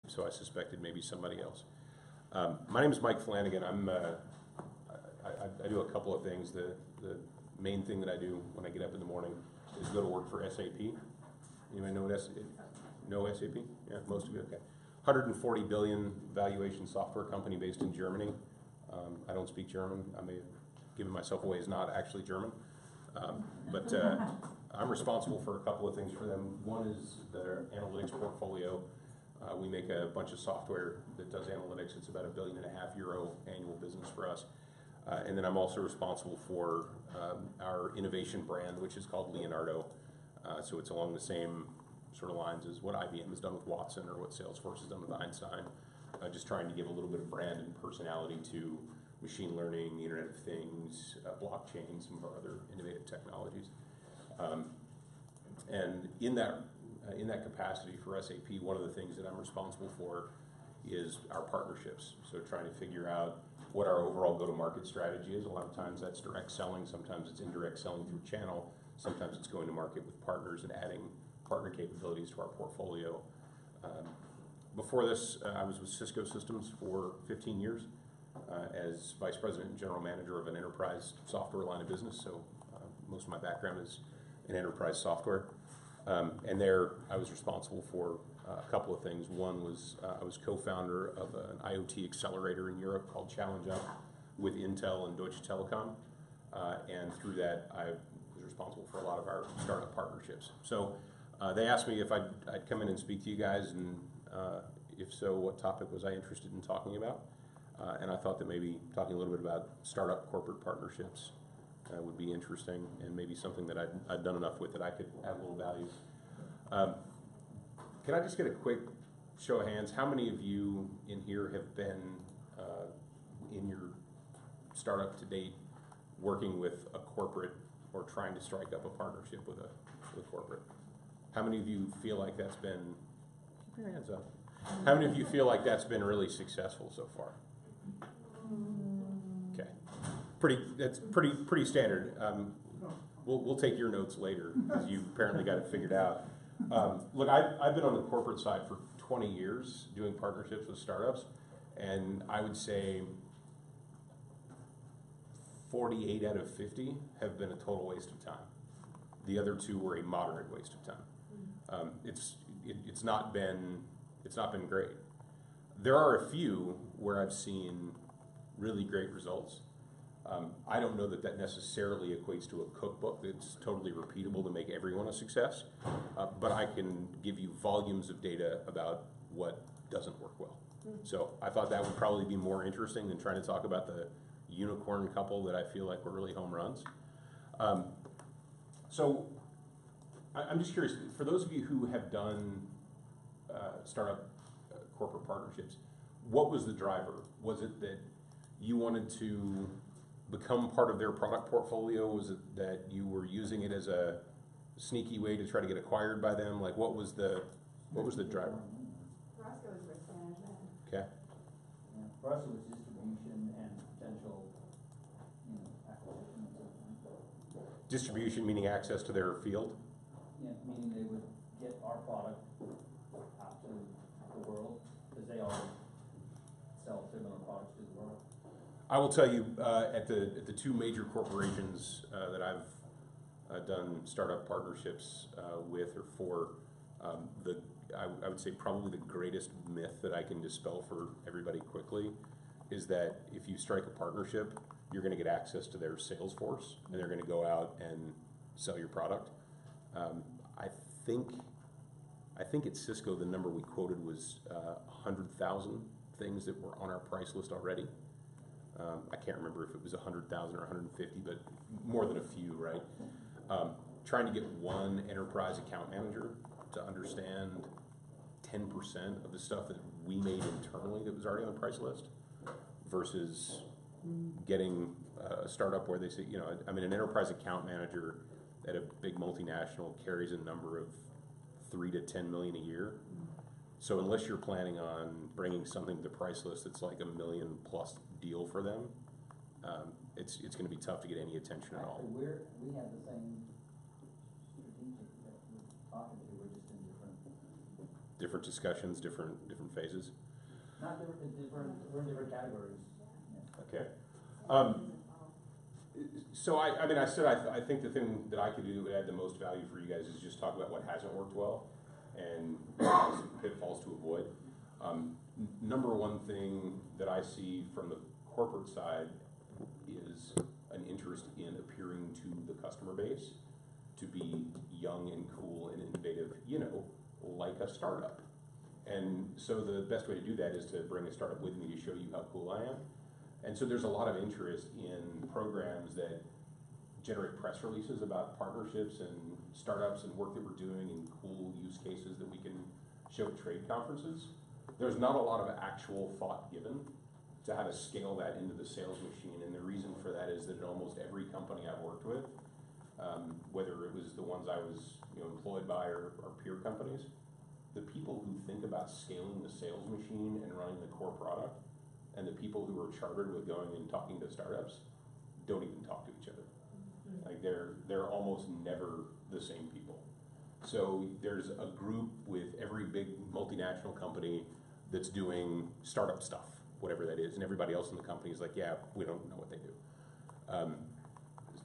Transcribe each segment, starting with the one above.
so I suspected maybe somebody else. My name is Mike Flannagan. I do a couple of things. The main thing that I do when I get up in the morning is go to work for SAP. Anybody know SAP? Yeah, most of you, okay. 140 billion valuation software company based in Germany. I don't speak German. I may have given myself away as not actually German. But I'm responsible for a couple of things for them. One is their analytics portfolio. We make a bunch of software that does analytics. It's about €1.5 billion annual business for us. And then I'm also responsible for our innovation brand, which is called Leonardo. So it's along the same sort of lines as what IBM has done with Watson or what Salesforce has done with Einstein. Just trying to give a little bit of brand and personality to machine learning, the Internet of Things, blockchain, some of our other innovative technologies. And in that capacity for SAP, one of the things that I'm responsible for is our partnerships. So trying to figure out what our overall go-to-market strategy is. A lot of times that's direct selling, sometimes it's indirect selling through channel, sometimes it's going to market with partners and adding partner capabilities to our portfolio. Before this, I was with Cisco Systems for 15 years as Vice President and General Manager of an enterprise software line of business, so most of my background is in enterprise software. And there I was responsible for a couple of things. One was I was co-founder of an IoT accelerator in Europe called Challenge Up with Intel and Deutsche Telekom. And through that, I was responsible for a lot of our startup partnerships. So they asked me if I'd come in and speak to you guys, and if so, what topic was I interested in talking about? And I thought that maybe talking a little bit about startup corporate partnerships would be interesting, and maybe something that I'd done enough with that I could add a little value. Can I just get a quick show of hands? How many of you in here have been in your startup to date working with a corporate or trying to strike up a partnership with a corporate? How many of you feel like that's been, keep your hands up. How many of you feel like that's been really successful so far? Okay, that's pretty standard. We'll take your notes later because you apparently got it figured out. Look, I've been on the corporate side for 20 years doing partnerships with startups, and I would say 48 out of 50 have been a total waste of time. The other two were a moderate waste of time. It's not been great. There are a few where I've seen really great results. I don't know that necessarily equates to a cookbook that's totally repeatable to make everyone a success, but I can give you volumes of data about what doesn't work well. So I thought that would probably be more interesting than trying to talk about the unicorn couple that I feel like were really home runs. So I'm just curious, for those of you who have done startup corporate partnerships, what was the driver? Was it that you wanted to become part of their product portfolio? Was it that you were using it as a sneaky way to try to get acquired by them? Like, what was the driver? For us, it was risk management. Okay. Yeah, for us, it was distribution and potential, acquisition and so on. Distribution meaning access to their field? Yeah, meaning they would get our product out to the world because they already sell similar products to the world. I will tell you, at the two major corporations that I've done startup partnerships with or for, I would say probably the greatest myth that I can dispel for everybody quickly is that if you strike a partnership, you're going to get access to their sales force and they're going to go out and sell your product. I think at Cisco the number we quoted was 100,000 things that were on our price list already. I can't remember if it was 100,000 or 150, but more than a few, right? Trying to get one enterprise account manager to understand 10% of the stuff that we made internally that was already on the price list versus getting a startup where they say, an enterprise account manager at a big multinational carries a number of 3 to 10 million a year. So unless you're planning on bringing something to the price list that's like $1 million plus deal for them, it's going to be tough to get any attention at all. We have the same strategic that we're talking to. We're just in different different discussions, different phases? Not we're in different categories. Yeah. Okay. So I mean, I think the thing that I could do to add the most value for you guys is just talk about what hasn't worked well and some pitfalls to avoid. Number one thing that I see from the corporate side is an interest in appearing to the customer base to be young and cool and innovative, like a startup. And so the best way to do that is to bring a startup with me to show you how cool I am. And so there's a lot of interest in programs that generate press releases about partnerships and startups and work that we're doing and cool use cases that we can show at trade conferences. There's not a lot of actual thought given to how to scale that into the sales machine. And the reason for that is that in almost every company I've worked with, whether it was the ones I was employed by or peer companies, the people who think about scaling the sales machine and running the core product and the people who are chartered with going and talking to startups don't even talk to each other. Like they're almost never the same people. So there's a group with every big multinational company that's doing startup stuff, whatever that is, and everybody else in the company is like, yeah, we don't know what they do.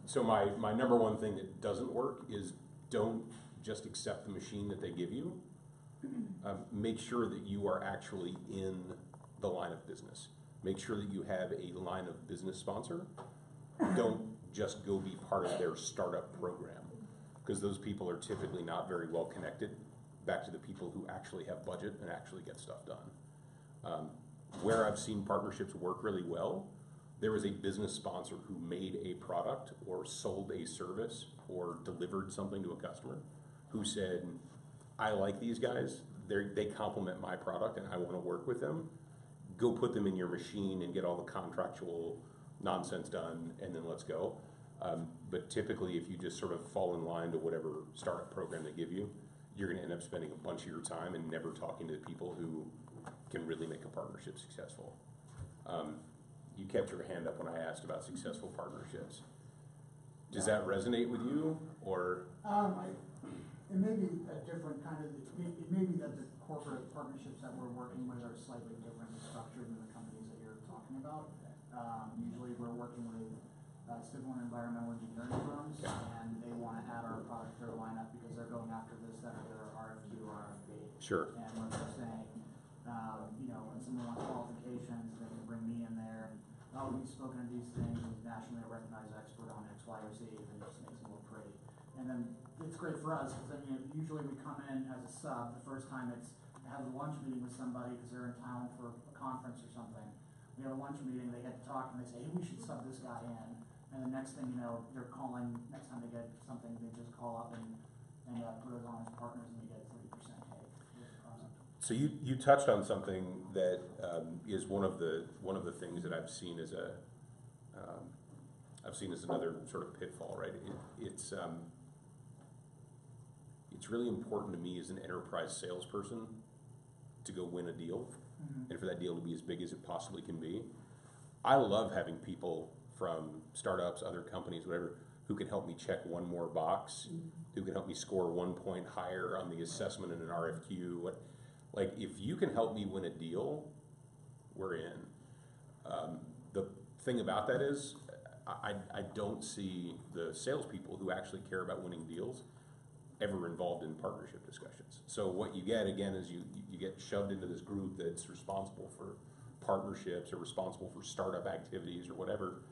So my number one thing that doesn't work is don't just accept the machine that they give you. Make sure that you are actually in the line of business. Make sure that you have a line of business sponsor. Don't just go be part of their startup program, because those people are typically not very well connected back to the people who actually have budget and actually get stuff done. Where I've seen partnerships work really well, there was a business sponsor who made a product or sold a service or delivered something to a customer who said, I like these guys, they complement my product and I want to work with them. Go put them in your machine and get all the contractual nonsense done, and then let's go. But typically, if you just sort of fall in line to whatever startup program they give you, you're going to end up spending a bunch of your time and never talking to the people who can really make a partnership successful. You kept your hand up when I asked about successful partnerships. Does that resonate with you, or? It may be a different kind of, it may be that the corporate partnerships that we're working with are slightly different structured than the companies that you're talking about. Usually we're working with civil and environmental engineering firms, and they want to add our product to their lineup because they're going after this, that, or their RFQ or RFP. Sure. And what they're saying, when someone wants qualifications, they can bring me in there. And, we've spoken of these things, he's nationally recognized expert on X, Y, or Z, and it just makes them look pretty. And then it's great for us because usually we come in as a sub. The first time it's have a lunch meeting with somebody because they're in town for a conference or something. We have a lunch meeting, they get to talk, and they say, hey, we should sub this guy in. And the next thing you know, they're calling, next time they get something, they just call up and put us on as partners, and we get 30% take. So you touched on something that is one of the things that I've seen as another sort of pitfall, right? It's really important to me as an enterprise salesperson to go win a deal, and for that deal to be as big as it possibly can be. I love having people from startups, other companies, whatever, who can help me check one more box, who can help me score 1 point higher on the assessment in an RFQ. Like, if you can help me win a deal, we're in. The thing about that is, I don't see the salespeople who actually care about winning deals ever involved in partnership discussions. So what you get, again, is you get shoved into this group that's responsible for partnerships or responsible for startup activities or whatever.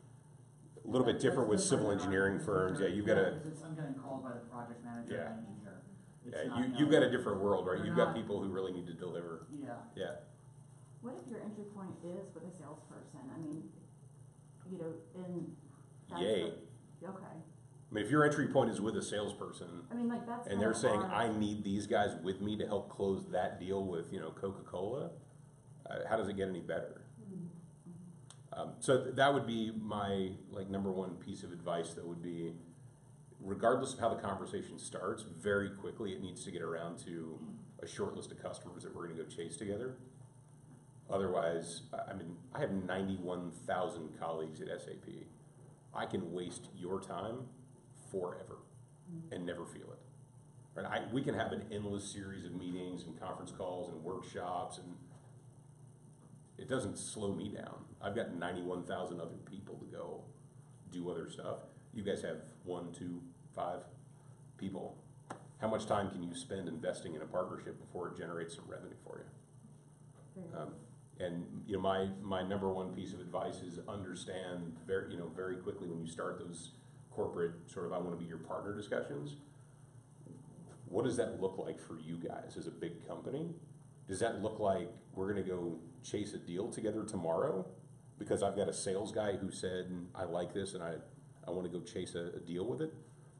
A little bit different with civil engineering firms. Yeah, you've got to. I'm getting called by the project manager and engineer. You've got a different world, right? You've got people who really need to deliver. Yeah. What if your entry point is with a salesperson? I mean, Yay. Okay. I mean, if your entry point is with a salesperson, I mean, like that's. and they're saying, I need these guys with me to help close that deal with, Coca-Cola, how does it get any better? So that would be my number one piece of advice. That would be, regardless of how the conversation starts, very quickly it needs to get around to a short list of customers that we're going to go chase together. Otherwise, I mean, I have 91,000 colleagues at SAP. I can waste your time forever and never feel it. right? We can have an endless series of meetings and conference calls and workshops, and it doesn't slow me down. I've got 91,000 other people to go do other stuff. You guys have 1, 2, 5 people. How much time can you spend investing in a partnership before it generates some revenue for you? And you know, my number one piece of advice is understand very quickly when you start those corporate sort of I want to be your partner discussions. What does that look like for you guys as a big company? Does that look like we're going to go chase a deal together tomorrow because I've got a sales guy who said I like this and I want to go chase a deal with it?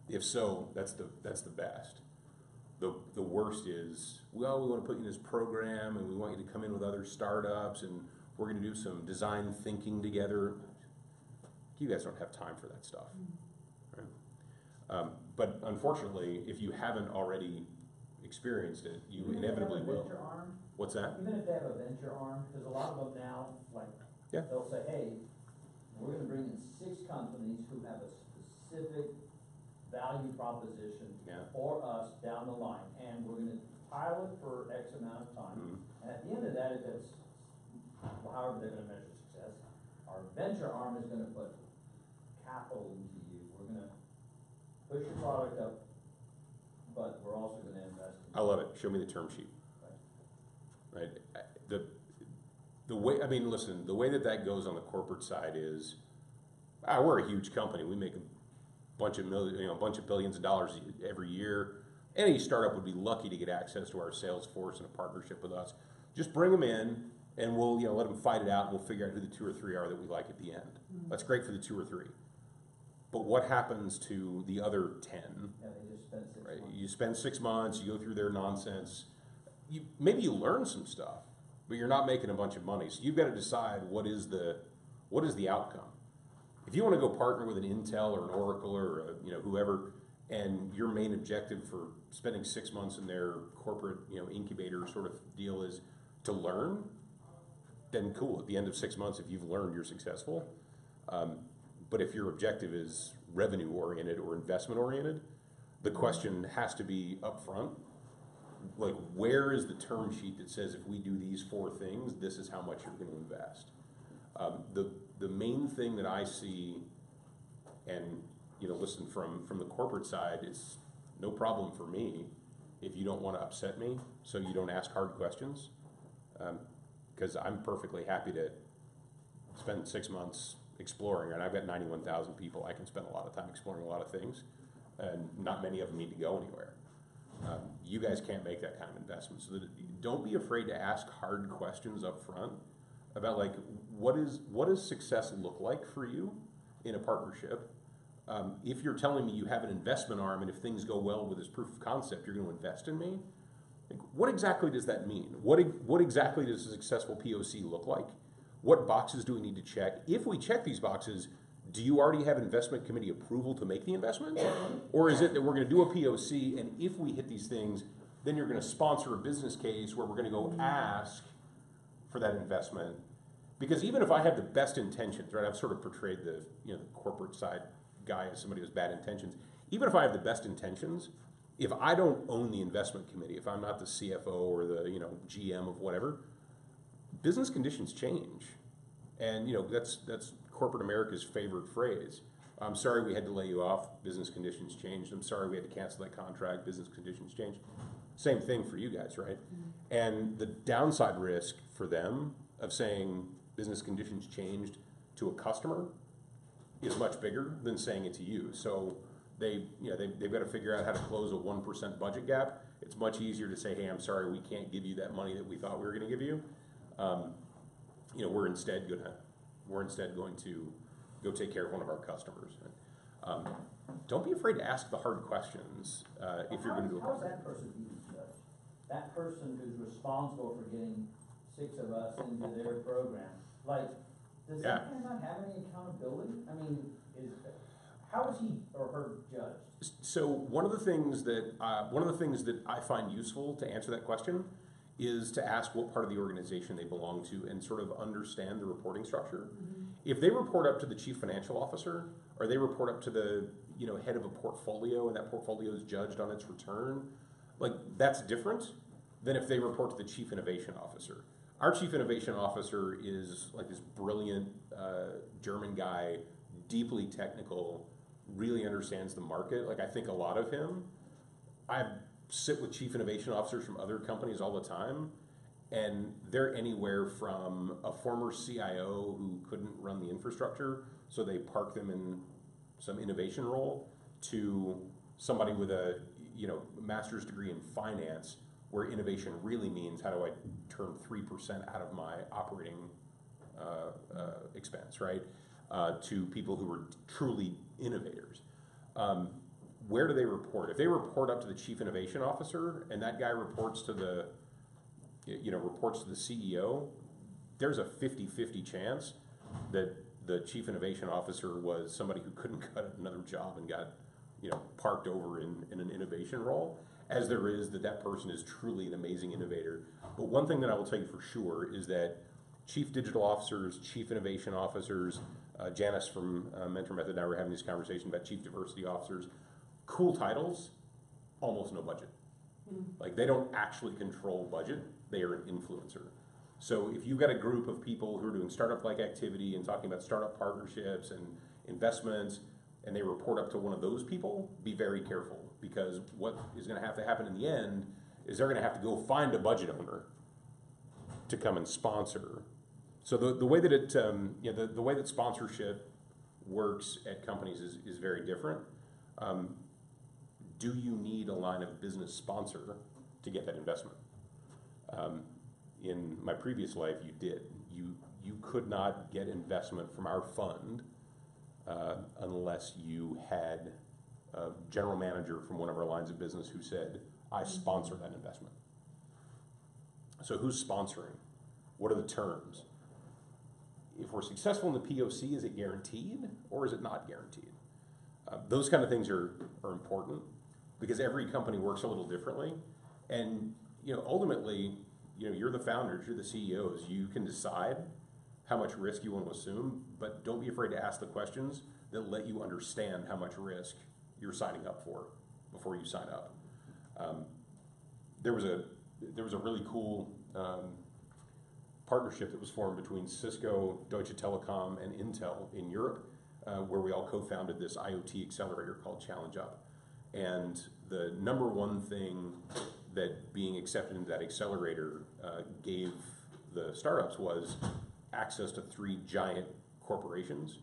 If so, that's the best. The worst is, well, we want to put you in this program and we want you to come in with other startups and we're going to do some design thinking together. You guys don't have time for that stuff. Right? But unfortunately, if you haven't already experienced it, you Even inevitably if they have a will. venture arm, What's that? even if they have a venture arm, because a lot of them now, like, Yeah. they'll say, hey, we're gonna bring in 6 companies who have a specific value proposition Yeah. for us down the line, and we're gonna pilot for X amount of time. Mhm. And at the end of that, if it's, however they're gonna measure success, our venture arm is gonna put capital into you. We're gonna push your product up, but we're also gonna invest in I love it. Show me the term sheet. Right. The way, I mean, listen, the way that goes on the corporate side is, we're a huge company. We make a bunch of billions of dollars every year. Any startup would be lucky to get access to our sales force and a partnership with us. Just bring them in, and we'll let them fight it out, and we'll figure out who the 2 or 3 are that we like at the end. That's great for the 2 or 3. But what happens to the other 10? Yeah, they just spend 6 Right? months. You spend 6 months, you go through their nonsense. Maybe you learn some stuff, but you're not making a bunch of money. So you've got to decide what is the outcome. If you want to go partner with an Intel or an Oracle or whoever, and your main objective for spending 6 months in their corporate incubator sort of deal is to learn, then cool. At the end of 6 months, if you've learned, you're successful. But if your objective is revenue oriented or investment oriented, the question has to be upfront. Like, where is the term sheet that says if we do these 4 things, this is how much you're going to invest? The main thing that I see, and listen, from the corporate side, it's no problem for me if you don't want to upset me, so you don't ask hard questions, because I'm perfectly happy to spend 6 months exploring, and I've got 91,000 people. I can spend a lot of time exploring a lot of things, and not many of them need to go anywhere. You guys can't make that kind of investment, so don't be afraid to ask hard questions up front about, like, what does success look like for you in a partnership? If you're telling me you have an investment arm and if things go well with this proof of concept, you're going to invest in me, like, what exactly does that mean? What exactly does a successful POC look like? What boxes do we need to check? If we check these boxes, do you already have investment committee approval to make the investment? Or is it that we're going to do a POC, and if we hit these things, then you're going to sponsor a business case where we're going to go ask for that investment? Because even if I have the best intentions, right, I've sort of portrayed the corporate side guy as somebody with bad intentions. Even if I have the best intentions, if I don't own the investment committee, if I'm not the CFO or the GM of whatever, business conditions change. And that's corporate America's favorite phrase. I'm sorry we had to lay you off, business conditions changed. I'm sorry we had to cancel that contract, business conditions changed. Same thing for you guys, right? And the downside risk for them of saying business conditions changed to a customer is much bigger than saying it to you. So they've got to figure out how to close a 1% budget gap. It's much easier to say, hey, I'm sorry, we can't give you that money that we thought we were going to give you. We're instead going to go take care of one of our customers. Don't be afraid to ask the hard questions if you're going to do a How is partnership. that person being judged? That person who's responsible for getting 6 of us into their program, like, does that guy not have any accountability? I mean, how is he or her judged? So one of the things that I find useful to answer that question is to ask what part of the organization they belong to and sort of understand the reporting structure. Mm-hmm. If they report up to the chief financial officer, or they report up to the head of a portfolio, and that portfolio is judged on its return, Like, that's different than if they report to the chief innovation officer. Our chief innovation officer is like this brilliant German guy, deeply technical, really understands the market. Like, I think a lot of him. I sit with chief innovation officers from other companies all the time, and they're anywhere from a former CIO who couldn't run the infrastructure, so they park them in some innovation role, to somebody with a master's degree in finance, where innovation really means how do I turn 3% out of my operating expense, right? To people who are truly innovators. Where do they report? If they report up to the chief innovation officer, and that guy reports to the CEO, there's a 50-50 chance that the chief innovation officer was somebody who couldn't cut another job and got parked over in an innovation role, as there is that person is truly an amazing innovator. But one thing that I will tell you for sure is that chief digital officers, chief innovation officers, Janice from Mentor Method and I were having this conversation about chief diversity officers, cool titles, almost no budget. Like, they don't actually control budget, they are an influencer. So if you've got a group of people who are doing startup-like activity and talking about startup partnerships and investments, and they report up to one of those people, be very careful, because what is going to have to happen in the end is they're going to have to go find a budget owner to come and sponsor. So the way that it the way that sponsorship works at companies is very different. Do you need a line of business sponsor to get that investment? In my previous life, you did. You could not get investment from our fund unless you had a general manager from one of our lines of business who said, I sponsor that investment. So who's sponsoring? What are the terms? If we're successful in the POC, is it guaranteed or is it not guaranteed? Those kind of things are important, because every company works a little differently. And ultimately, you're the founders, you're the CEOs. You can decide how much risk you want to assume, but don't be afraid to ask the questions that let you understand how much risk you're signing up for before you sign up. There was a really cool partnership that was formed between Cisco, Deutsche Telekom, and Intel in Europe, where we all co-founded this IoT accelerator called Challenge Up. And the number one thing that being accepted into that accelerator gave the startups was access to 3 giant corporations.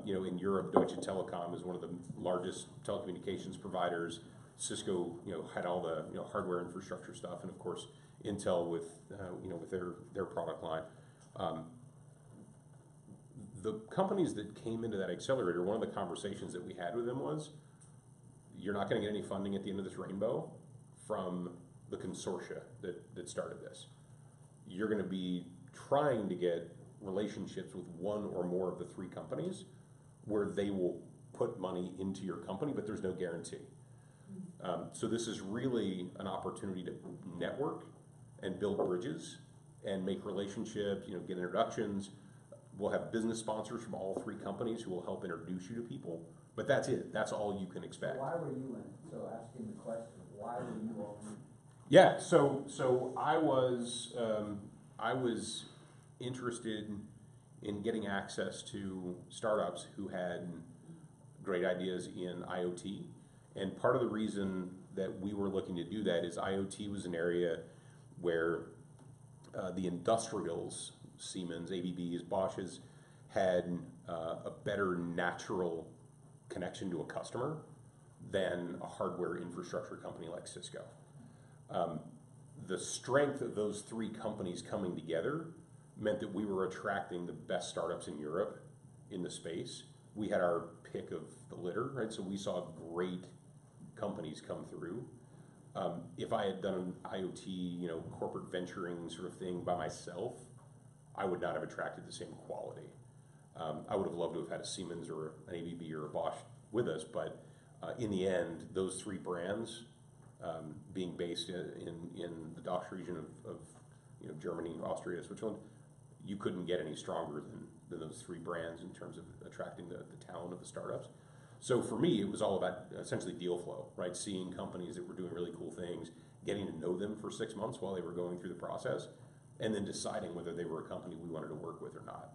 In Europe, Deutsche Telekom is one of the largest telecommunications providers. Cisco, had all the hardware infrastructure stuff, and of course Intel with with their product line. The companies that came into that accelerator, one of the conversations that we had with them was, you're not going to get any funding at the end of this rainbow from the consortia that started this. You're going to be trying to get relationships with one or more of the 3 companies where they will put money into your company, but there's no guarantee. So this is really an opportunity to network and build bridges and make relationships, get introductions. We'll have business sponsors from all 3 companies who will help introduce you to people, but that's it. That's all you can expect. Why were you in it? So asking the question, why were you all in it? Yeah, so I was interested in getting access to startups who had great ideas in IoT. And part of the reason that we were looking to do that is IoT was an area where the industrials, Siemens, ABBs, Bosches, had a better natural connection to a customer than a hardware infrastructure company like Cisco. The strength of those 3 companies coming together meant that we were attracting the best startups in Europe in the space. We had our pick of the litter, right? So we saw great companies come through. If I had done an IoT, corporate venturing sort of thing by myself, I would not have attracted the same quality. I would have loved to have had a Siemens or an ABB or a Bosch with us, but in the end, those 3 brands, being based in the DACH region of Germany, Austria, Switzerland, you couldn't get any stronger than those 3 brands in terms of attracting the talent of the startups. So for me, it was all about essentially deal flow, right? Seeing companies that were doing really cool things, getting to know them for 6 months while they were going through the process, and then deciding whether they were a company we wanted to work with or not.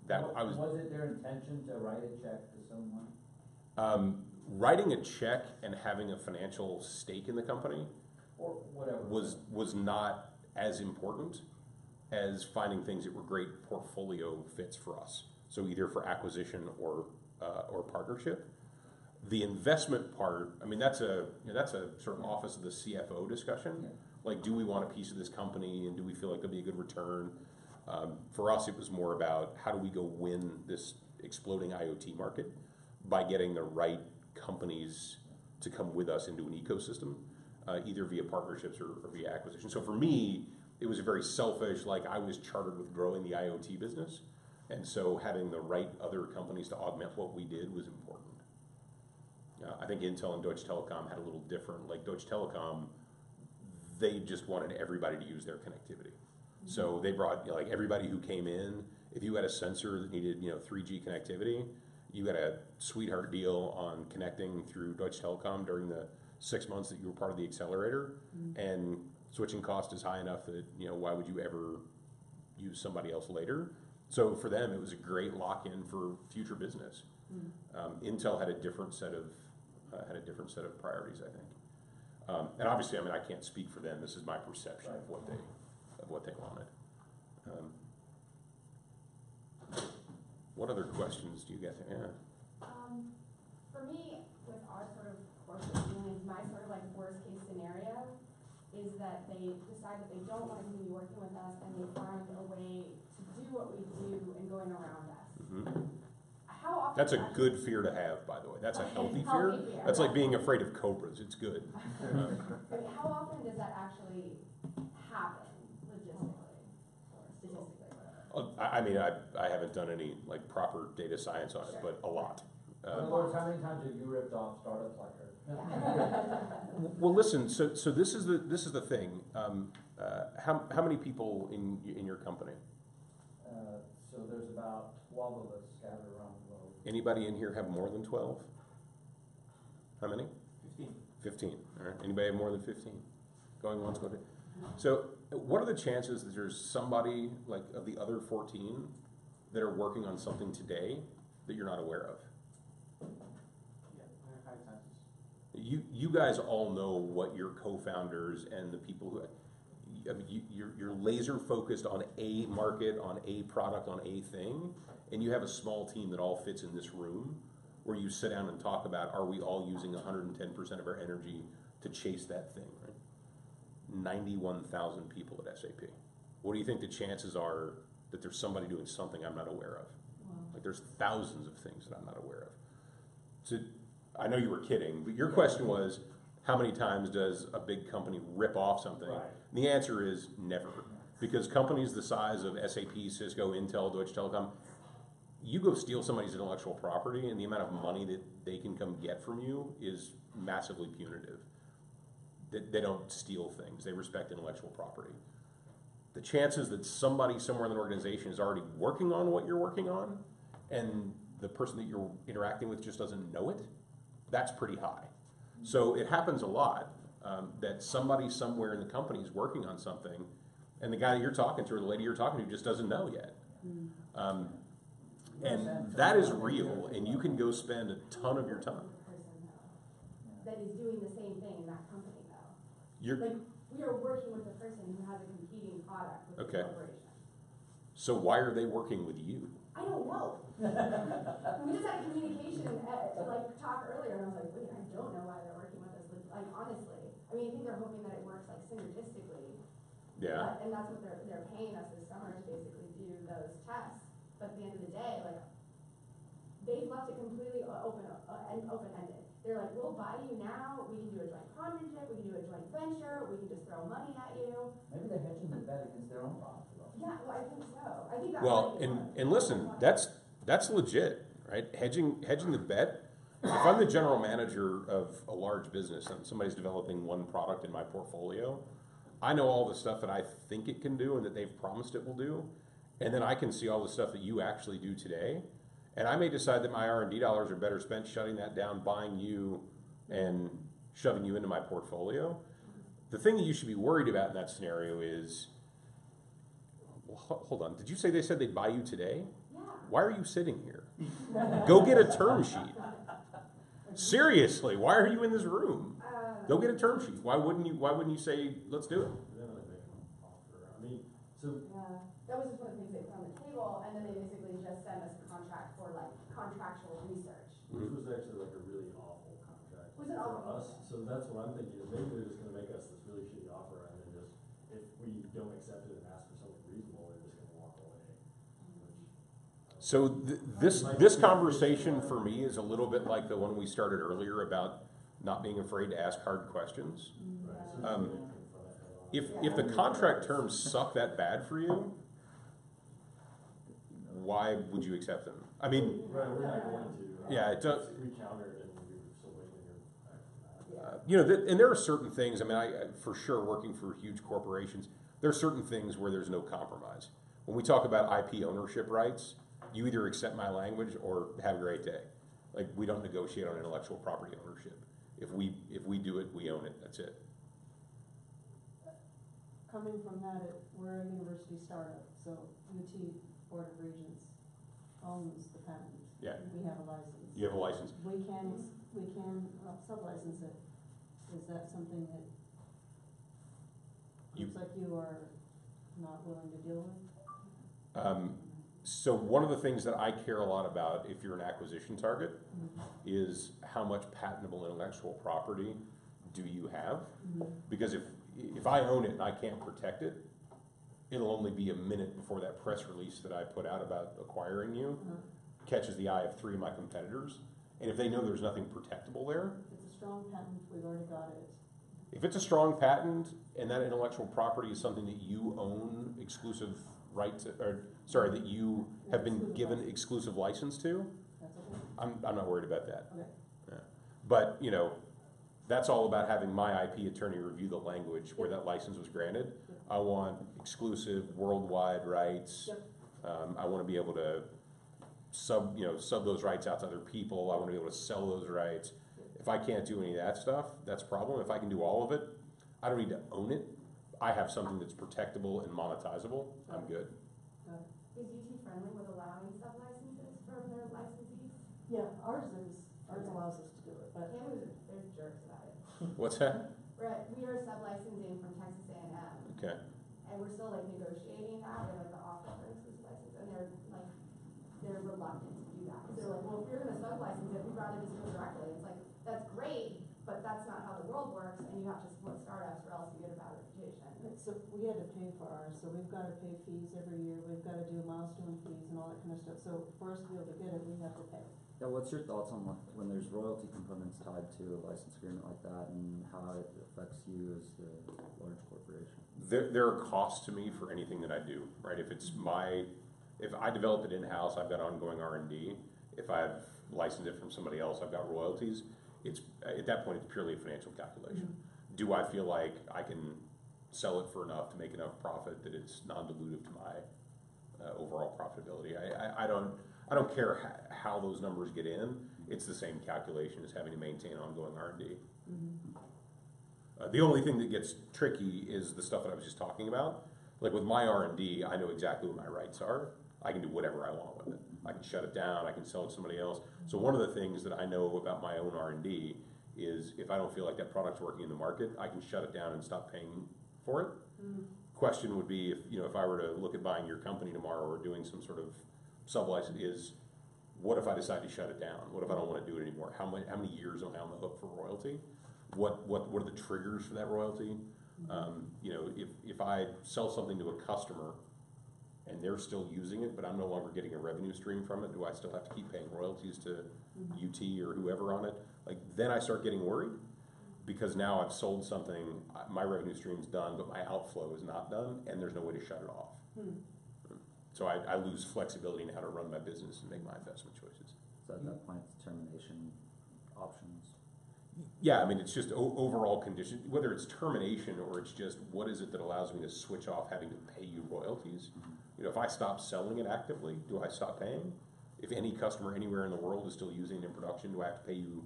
Was it their intention to write a check to someone? Writing a check and having a financial stake in the company Or whatever. was not as important as finding things that were great portfolio fits for us. So either for acquisition or partnership. The investment part, I mean, that's a sort of office of the CFO discussion. Yeah. Like, do we want a piece of this company, and do we feel like there'll be a good return? For us, it was more about how do we go win this exploding IoT market by getting the right companies to come with us into an ecosystem, either via partnerships or via acquisition. So for me, it was a very selfish, like I was chartered with growing the IoT business, and so having the right other companies to augment what we did was important. I think Intel and Deutsche Telekom had a little different, like Deutsche Telekom, they just wanted everybody to use their connectivity. So they brought, like, everybody who came in, if you had a sensor that needed 3G connectivity, you got a sweetheart deal on connecting through Deutsche Telekom during the 6 months that you were part of the accelerator, and switching cost is high enough that why would you ever use somebody else later? So for them, it was a great lock-in for future business. Intel had a different set of priorities, I think. And obviously, I mean, I can't speak for them. This is my perception of what they wanted. What other questions do you guys have? Yeah. For me, with our sort of corporate dealings, my sort of like worst case scenario is that they decide that they don't want to continue working with us, and they find a way to do what we do and going around us. How often? That's a good fear to have, by the way. That's a healthy fear. That's like being afraid of cobras. It's good. I mean, how often does that actually happen, logistically or statistically, whatever? I mean, I haven't done any like proper data science on it, but a lot. In other words, how many times have you ripped off startups like her? Well, listen. So this is the thing. How many people in your company? So there's about 12 of us scattered around the globe. Anybody in here have more than 12? How many? 15. 15. All right. Anybody have more than 15? Going once, going twice. So what are the chances that there's somebody like of the other 14 that are working on something today that you're not aware of? Yeah, high chances. You guys all know what your co-founders and the people who, I mean, you're laser focused on a market, on a product, on a thing, and you have a small team that all fits in this room where you sit down and talk about, are we all using 110% of our energy to chase that thing, right? 91,000 people at SAP. What do you think the chances are that there's somebody doing something I'm not aware of? Like there's thousands of things that I'm not aware of. So I know you were kidding, but your question was, how many times does a big company rip off something? Right. And the answer is never. Because companies the size of SAP, Cisco, Intel, Deutsche Telekom, you go steal somebody's intellectual property and the amount of money that they can come get from you is massively punitive. They don't steal things. They respect intellectual property. The chances that somebody somewhere in the organization is already working on what you're working on and the person that you're interacting with just doesn't know it, that's pretty high. So it happens a lot that somebody somewhere in the company is working on something and the guy that you're talking to or the lady you're talking to just doesn't know yet. And that is real, and you can go spend a ton of your time. That is doing the same thing in that company, though. You're, Like, we are working with a person who has a competing product with Okay. the corporation. so why are they working with you? I don't know. We just had a communication talk earlier, and I was like, wait, I don't know why they're working with us. Like honestly, I mean, I think they're hoping that it works like synergistically. Yeah. And that's what they're paying us this summer to basically do those tests. But at the end of the day, like they've left it completely open-ended. They're like, we'll buy you now. We can do a joint partnership. We can do a joint venture. We can just throw money at you. Maybe they're hedging the bet against their own profit. Yeah, well, I think so. I think that. Well, might be one. and listen, that's legit, right? Hedging the bet. If I'm the general manager of a large business and somebody's developing one product in my portfolio, I know all the stuff that I think it can do and that they've promised it will do, and then I can see all the stuff that you actually do today, And I may decide that my R&D dollars are better spent shutting that down, buying you, and shoving you into my portfolio. The thing that you should be worried about in that scenario is, well, hold on, did you say they said they'd buy you today? Yeah. Why are you sitting here? Go get a term sheet. Seriously, why are you in this room? Go get a term sheet. Why wouldn't you say, let's do it? Then I make an offer. I mean, so Yeah, that was just one of the things they put on the table, and then they basically just sent us a contract for like contractual research. which was actually like a really awful contract Was it for awful? us. So that's what I'm thinking is maybe they're just gonna make us this really shitty offer and then just, if we don't accept it and ask for something reasonable, they're just gonna walk away. So this conversation for me is a little bit like the one we started earlier about not being afraid to ask hard questions. Right, so Um, just confront it head on. If the contract terms suck that bad for you, why would you accept them? I mean, Right, we're not going to. Yeah, it does- We countered and we were still waiting to hear back from that. you know, and there are certain things. I mean, I for sure working for huge corporations, there are certain things where there's no compromise. When we talk about IP ownership rights, you either accept my language or have a great day. Like, we don't negotiate on intellectual property ownership. If we do it, we own it. That's it. Coming from that, we're a university startup, so UT Board of Regents owns the patent. Yeah. We have a license. You have a license. We can sub-license it. Is that something that You- looks like you are not willing to deal with? So one of the things that I care a lot about if you're an acquisition target is how much patentable intellectual property do you have? Because if I own it and I can't protect it, it'll only be a minute before that press release that I put out about acquiring you catches the eye of 3 of my competitors. And if they know there's nothing protectable there, If it's a strong patent, we've already got it. if it's a strong patent and that intellectual property is something that you own exclusive rights, that you have been given exclusive license to, That's okay? I'm not worried about that. Okay. Yeah. But, you know, that's all about having my IP attorney review the language where that license was granted. I want exclusive worldwide rights. Yep. I want to be able to sub those rights out to other people. I want to be able to sell those rights. If I can't do any of that stuff, that's a problem. If I can do all of it, I don't need to own it. I have something that's protectable and monetizable. I'm good. Got it. Is UT friendly with allowing sub-licenses for their licensees? Yeah, ours allows us to do it, but Campbell's, they're jerks about it. What's that? We are sub-licensing from Texas A&M, Okay. and we're still like negotiating that, we're like the offer for exclusive license, and they're reluctant to do that. They're like, well, if you're gonna sub-license it, we'd rather just do it directly. It's like, that's great, but that's not how the world works, and you have to support startups or else you get a bad reputation. so we had to pay for ours, so we've gotta pay fees every year, we've gotta do milestone fees and all that kind of stuff. So for us to be able to get it, we have to pay. Yeah, what's your thoughts on when there's royalty components tied to a license agreement like that and how it affects you as the large corporation? There are costs to me for anything that I do, right? If I develop it in-house, I've got ongoing R&D. If I've licensed it from somebody else, I've got royalties. At that point, it's purely a financial calculation. Do I feel like I can sell it for enough to make enough profit that it's non-dilutive to my overall profitability? I don't care how those numbers get in. It's the same calculation as having to maintain ongoing R&D. The only thing that gets tricky is the stuff that I was just talking about. Like with my R&D, I know exactly what my rights are. I can do whatever I want with it. I can shut it down, I can sell it to somebody else. So one of the things that I know about my own R&D is if I don't feel like that product's working in the market, I can shut it down and stop paying for it. Question would be if I were to look at buying your company tomorrow or doing some sort of sub-license is, what if I decide to shut it down? What if I don't want to do it anymore? How many years am I on the hook for royalty? What are the triggers for that royalty? If I sell something to a customer and they're still using it, but I'm no longer getting a revenue stream from it, do I still have to keep paying royalties to UT or whoever on it? Like, then I start getting worried because now I've sold something, my revenue stream's done, but my outflow is not done, and there's no way to shut it off. So I lose flexibility in how to run my business and make my investment choices. So at that point, it's termination options. Yeah, I mean, it's just overall condition, whether it's termination or it's just what is it that allows me to switch off having to pay you royalties? If I stop selling it actively, do I stop paying? if any customer anywhere in the world is still using it in production, do I have to pay you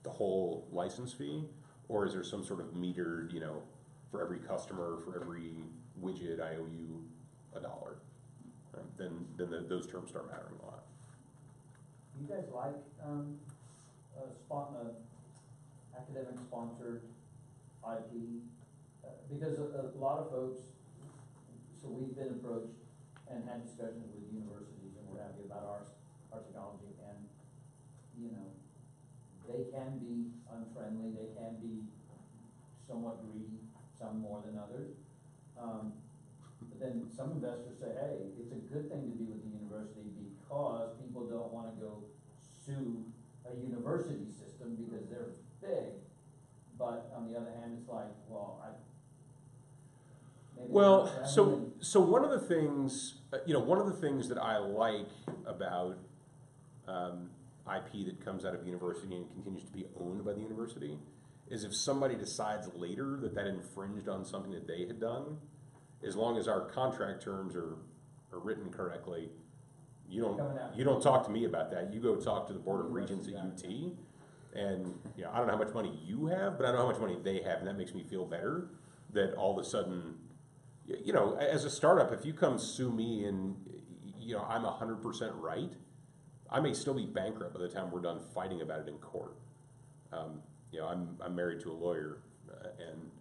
the whole license fee? Or is there some sort of metered, you know, for every customer, for every widget, I owe you $1? Right? Then those terms start mattering a lot. Do you guys like, academic sponsored IP? Because a lot of folks, so we've been approached and had discussions with universities and what have you about our technology, and, you know, they can be unfriendly, they can be somewhat greedy, some more than others. But then some investors say, hey, it's a good thing to be with the university because people don't wanna go sue a university system because they're big. But on the other hand, it's like, well, maybe Well, I'm so one of the things, one of the things that I like about IP that comes out of university and continues to be owned by the university is if somebody decides later that infringed on something that they had done, as long as our contract terms are written correctly, you don't talk to me about that. You go talk to the Board of Regents at UT, and I don't know how much money you have, but I know how much money they have, and that makes me feel better that all of a sudden, as a startup, if you come sue me and I'm 100% right, I may still be bankrupt by the time we're done fighting about it in court. I'm married to a lawyer, and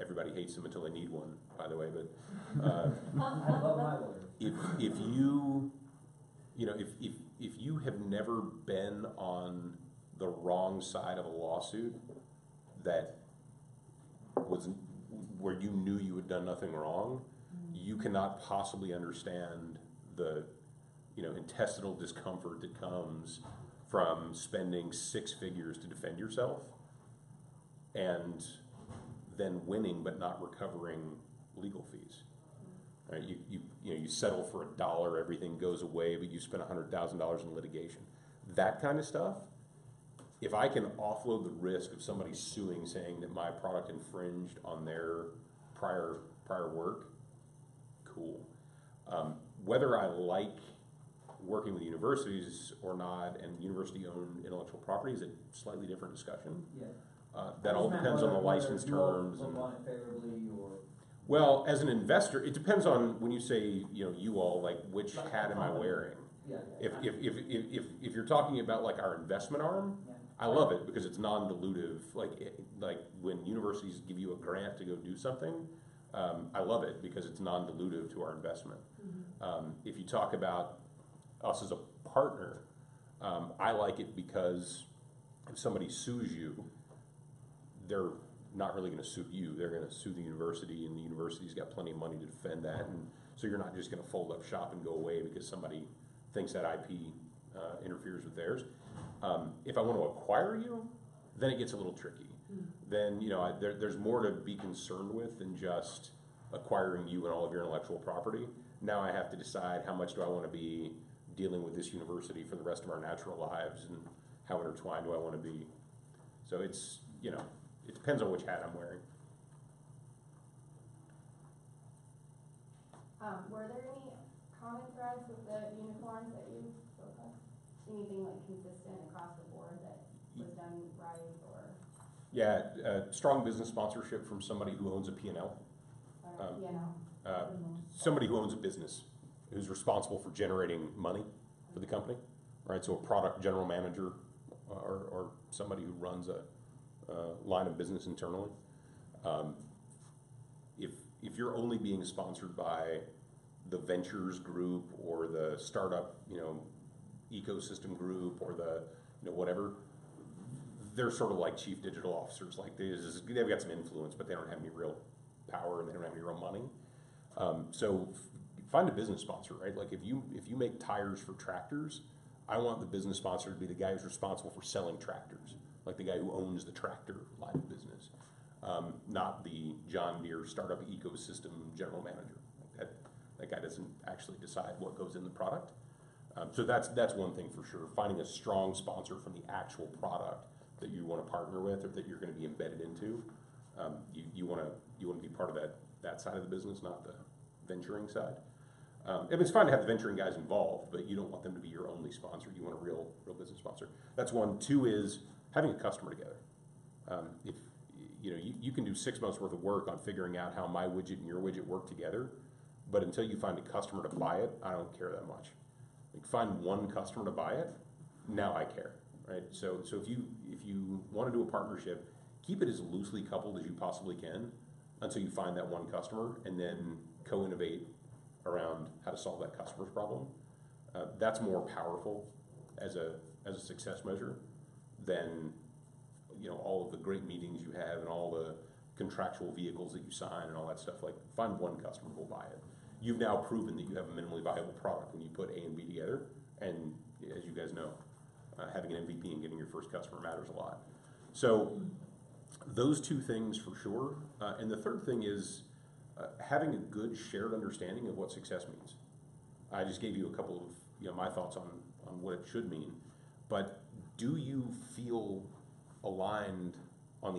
everybody hates him until they need one, by the way. But I love my lawyer. if you have never been on the wrong side of a lawsuit that was where you knew you had done nothing wrong, you cannot possibly understand the intestinal discomfort that comes from spending 6 figures to defend yourself and then winning but not recovering legal fees. Right? You settle for $1, everything goes away, but you spend $100,000 in litigation. That kind of stuff. If I can offload the risk of somebody suing, saying that my product infringed on their prior work, cool. Whether I like working with universities or not, and university-owned intellectual property is a slightly different discussion. Yeah. That all depends on the license terms. Look on it favorably, or well, as an investor, it depends on when you say you all, like which hat am I wearing? yeah. If you're talking about like our investment arm, Yeah. I love it because it's non-dilutive. Like when universities give you a grant to go do something, I love it because it's non-dilutive to our investment. If you talk about us as a partner, I like it because if somebody sues you, they're not really going to sue you. They're going to sue the university, and the university's got plenty of money to defend that. And so you're not just going to fold up shop and go away because somebody thinks that IP interferes with theirs. If I want to acquire you, then it gets a little tricky. Then there's more to be concerned with than just acquiring you and all of your intellectual property. Now I have to decide how much do I want to be dealing with this university for the rest of our natural lives, and how intertwined do I want to be. So it's it depends on which hat I'm wearing. Were there any common threads with the unicorns that you spoke of? Anything like consistent across the board that was done right, or? Yeah, strong business sponsorship from somebody who owns a P&L. Somebody who owns a business, who's responsible for generating money for the company, right? So a product general manager or somebody who runs a line of business internally. If you're only being sponsored by the ventures group or the startup, ecosystem group or the, whatever, they're sort of like chief digital officers. Like they've got some influence, but they don't have any real power and they don't have any real money. So find a business sponsor, right? Like if you make tires for tractors, I want the business sponsor to be the guy who's responsible for selling tractors, like the guy who owns the tractor line of business, not the John Deere startup ecosystem general manager. Like that guy doesn't actually decide what goes in the product. So that's one thing for sure. Finding a strong sponsor from the actual product that you want to partner with or that you're going to be embedded into. You want to be part of that side of the business, not the venturing side. And it's fine to have the venturing guys involved, but you don't want them to be your only sponsor. You want a real business sponsor. That's one. Two is having a customer together. If you can do 6 months worth of work on figuring out how my widget and your widget work together, but until you find a customer to buy it, I don't care that much. Like, find one customer to buy it, now I care, right? So if you want to do a partnership, keep it as loosely coupled as you possibly can until you find that one customer, and then co-innovate around how to solve that customer's problem. That's more powerful as a success measure than all of the great meetings you have and all the contractual vehicles that you sign and all that stuff. Like, find one customer who will buy it. You've now proven that you have a minimally viable product when you put A and B together, and as you guys know, having an MVP and getting your first customer matters a lot. So those two things for sure. And the third thing is having a good shared understanding of what success means. I just gave you a couple of my thoughts on what it should mean, but do you feel aligned on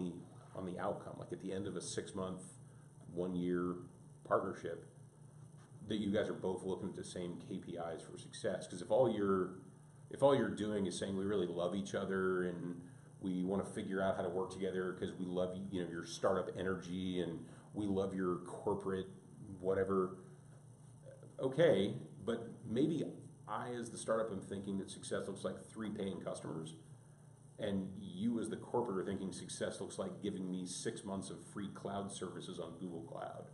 the outcome? Like, at the end of a 6-month, 1-year partnership, that you guys are both looking at the same KPIs for success? Because if all you're doing is saying we really love each other and we want to figure out how to work together because we love your startup energy and we love your corporate whatever, okay, but maybe I, as the startup, am thinking that success looks like 3 paying customers, and you as the corporate are thinking success looks like giving me 6 months of free cloud services on Google Cloud.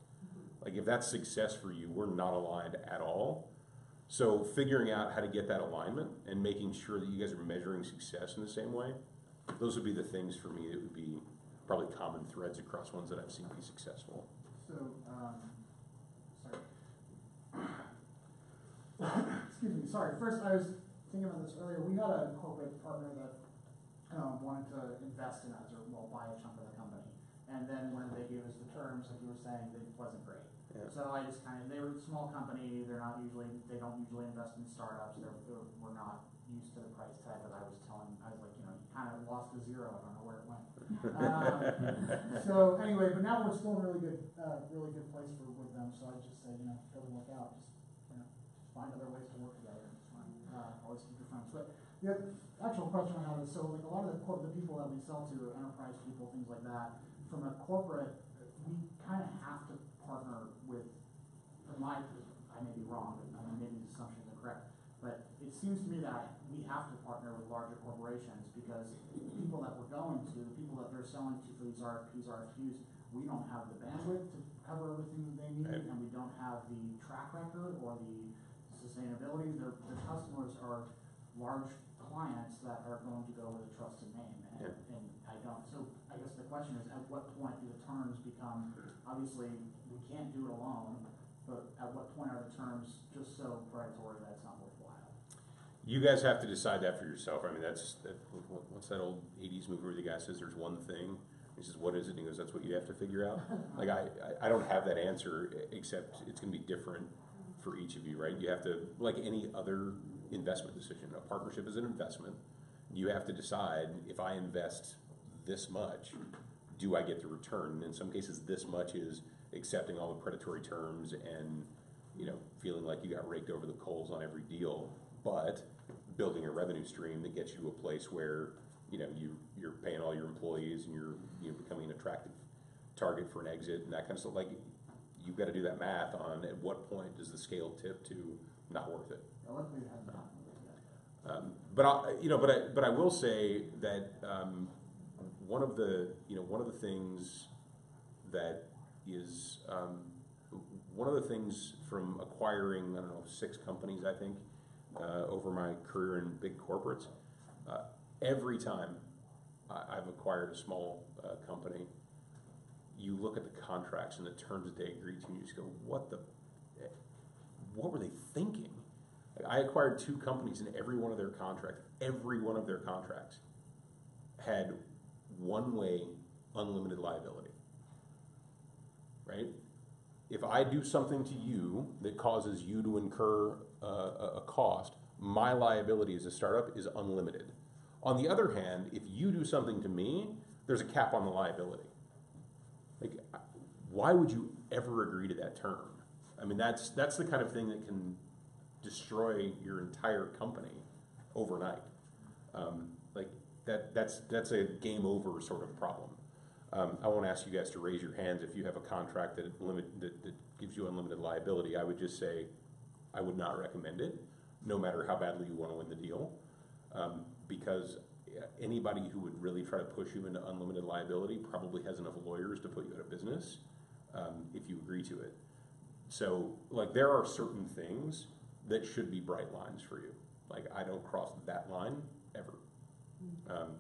Like, if that's success for you, we're not aligned at all. So figuring out how to get that alignment and making sure that you guys are measuring success in the same way, those would be the things for me that would be probably common threads across ones that I've seen be successful. So, excuse me, sorry. First, I was thinking about this earlier. We had a corporate partner that wanted to invest in us, or buy a chunk of the company. And then when they gave us the terms, like you were saying, it wasn't great. Yeah. So I just they were a small company. They don't usually invest in startups. We're not used to the price tag that I was like, you kind of lost to zero. I don't know where it went. So anyway, but now we're still in a really good place with them. So I just say, if it doesn't work out, just find other ways to work together. It's fine. Always keep your friends. But the actual question I have is, so like a lot of the people that we sell to, enterprise people, things like that, from a corporate, we kind of have to partner with. I may be wrong, but maybe these assumptions are correct. But it seems to me that we have to partner with larger corporations, because the people that we're going to, the people that they're selling to for these RFPs, RFQs, we don't have the bandwidth to cover everything that they need, and we don't have the track record or the sustainability. Their customers are large clients that are going to go with a trusted name, and I don't. So I guess the question is, at what point do the terms become, obviously we can't do it alone, but at what point are the terms just so predatory that it's not worthwhile? You guys have to decide that for yourself. I mean, what's that old 80s movie where the guy says there's one thing? He says, what is it? And he goes, that's what you have to figure out. Like, I don't have that answer, except it's going to be different for each of you, right? You have to, like any other investment decision, a partnership is an investment. You have to decide, if I invest this much, do I get the return? In some cases, this much is accepting all the predatory terms and feeling like you got raked over the coals on every deal, but building a revenue stream that gets you to a place where you're paying all your employees and you're becoming an attractive target for an exit and that kind of stuff. Like, you've got to do that math on at what point does the scale tip to not worth it. Luckily, it hasn't happened yet. But I will say that one of the things that is one of the things from acquiring 6 companies, I think, over my career in big corporates, every time I've acquired a small company, you look at the contracts and the terms that they agreed to, and you just go, what were they thinking? Like, I acquired 2 companies, and every one of their contracts had one-way unlimited liability, right? If I do something to you that causes you to incur a cost, my liability as a startup is unlimited. On the other hand, if you do something to me, there's a cap on the liability. Like, why would you ever agree to that term? I mean, that's the kind of thing that can destroy your entire company overnight. Like that's a game over sort of problem. I won't ask you guys to raise your hands if you have a contract that gives you unlimited liability. I would just say I would not recommend it, no matter how badly you want to win the deal, because anybody who would really try to push you into unlimited liability probably has enough lawyers to put you out of business if you agree to it. So, like, there are certain things that should be bright lines for you. Like, I don't cross that line ever.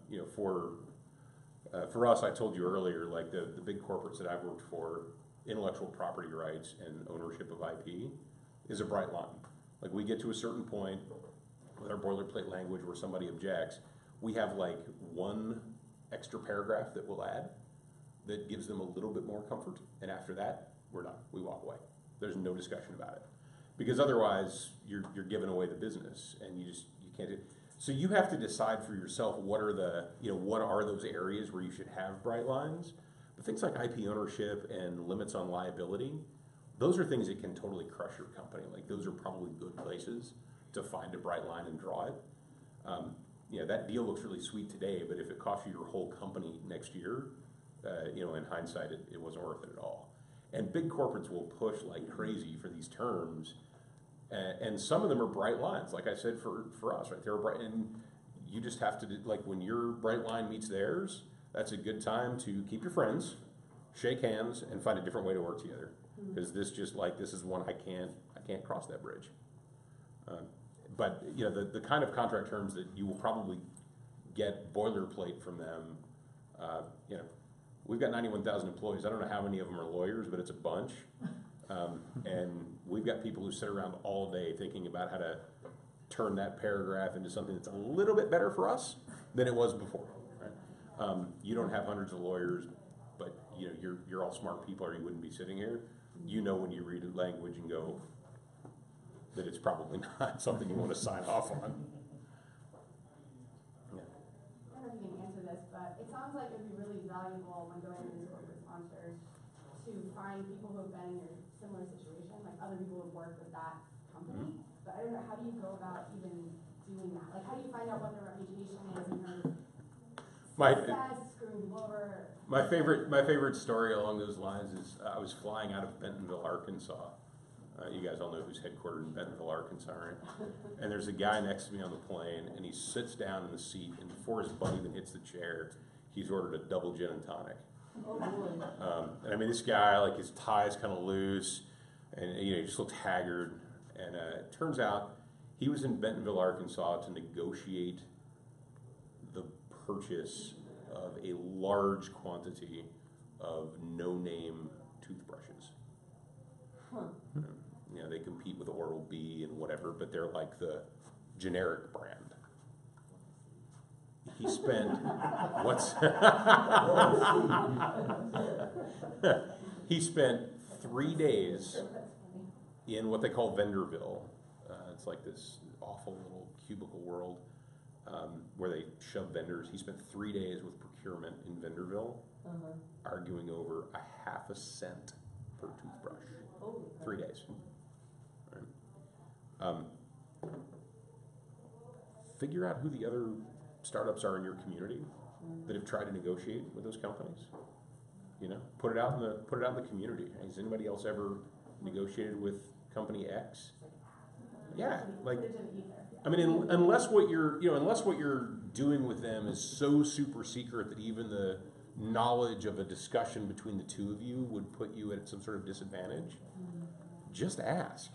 You know, for us, I told you earlier, like the big corporates that I've worked for, intellectual property rights and ownership of IP is a bright line. Like, we get to a certain point with our boilerplate language where somebody objects, we have like one extra paragraph that we'll add that gives them a little bit more comfort, and after that, we're done. We walk away. There's no discussion about it, because otherwise you're giving away the business, and you can't do. So you have to decide for yourself what are those areas where you should have bright lines. But things like IP ownership and limits on liability, those are things that can totally crush your company. Like, those are probably good places to find a bright line and draw it. That deal looks really sweet today, but if it costs you your whole company next year, in hindsight, it wasn't worth it at all. And big corporates will push like crazy for these terms, and some of them are bright lines. Like I said, for us, right, they're bright, and you just have to like when your bright line meets theirs, that's a good time to keep your friends, shake hands, and find a different way to work together. Because this is one I can't cross that bridge. But the kind of contract terms that you will probably get boilerplate from them, we've got 91,000 employees. I don't know how many of them are lawyers, but it's a bunch. And we've got people who sit around all day thinking about how to turn that paragraph into something that's a little bit better for us than it was before. Right? You don't have hundreds of lawyers, but you're all smart people, or you wouldn't be sitting here. You know when you read a language and go that it's probably not something you want to sign off on. I don't know if you can answer this, but it sounds like it would be really valuable when going to these corporate sponsors to find people who have been in your similar situation, like other people who have worked with that company. But I don't know, how do you go about even doing that? Like, how do you find out what their reputation is in terms of success, screwing people over? My favorite story along those lines is I was flying out of Bentonville, Arkansas. You guys all know who's headquartered in Bentonville, Arkansas, right? And there's a guy next to me on the plane, and he sits down in the seat, and before his butt even hits the chair, he's ordered a double gin and tonic. Oh, boy. And I mean, this guy, like, his tie's kind of loose, and he just looked haggard. And it turns out he was in Bentonville, Arkansas to negotiate the purchase of a large quantity of no-name toothbrushes. Huh. They compete with Oral-B and whatever, but they're like the generic brand. He spent he spent 3 days in what they call Vendorville. It's like this awful little cubicle world where they shove vendors. He spent 3 days with procurement in Vendorville, arguing over a half a cent per toothbrush. 3 days. Right. Figure out who the other startups are in your community that have tried to negotiate with those companies. Put it out in the community. Has anybody else ever negotiated with company X? Yeah, like, I mean, unless what you're doing with them is so super secret that even the knowledge of a discussion between the two of you would put you at some sort of disadvantage, just ask,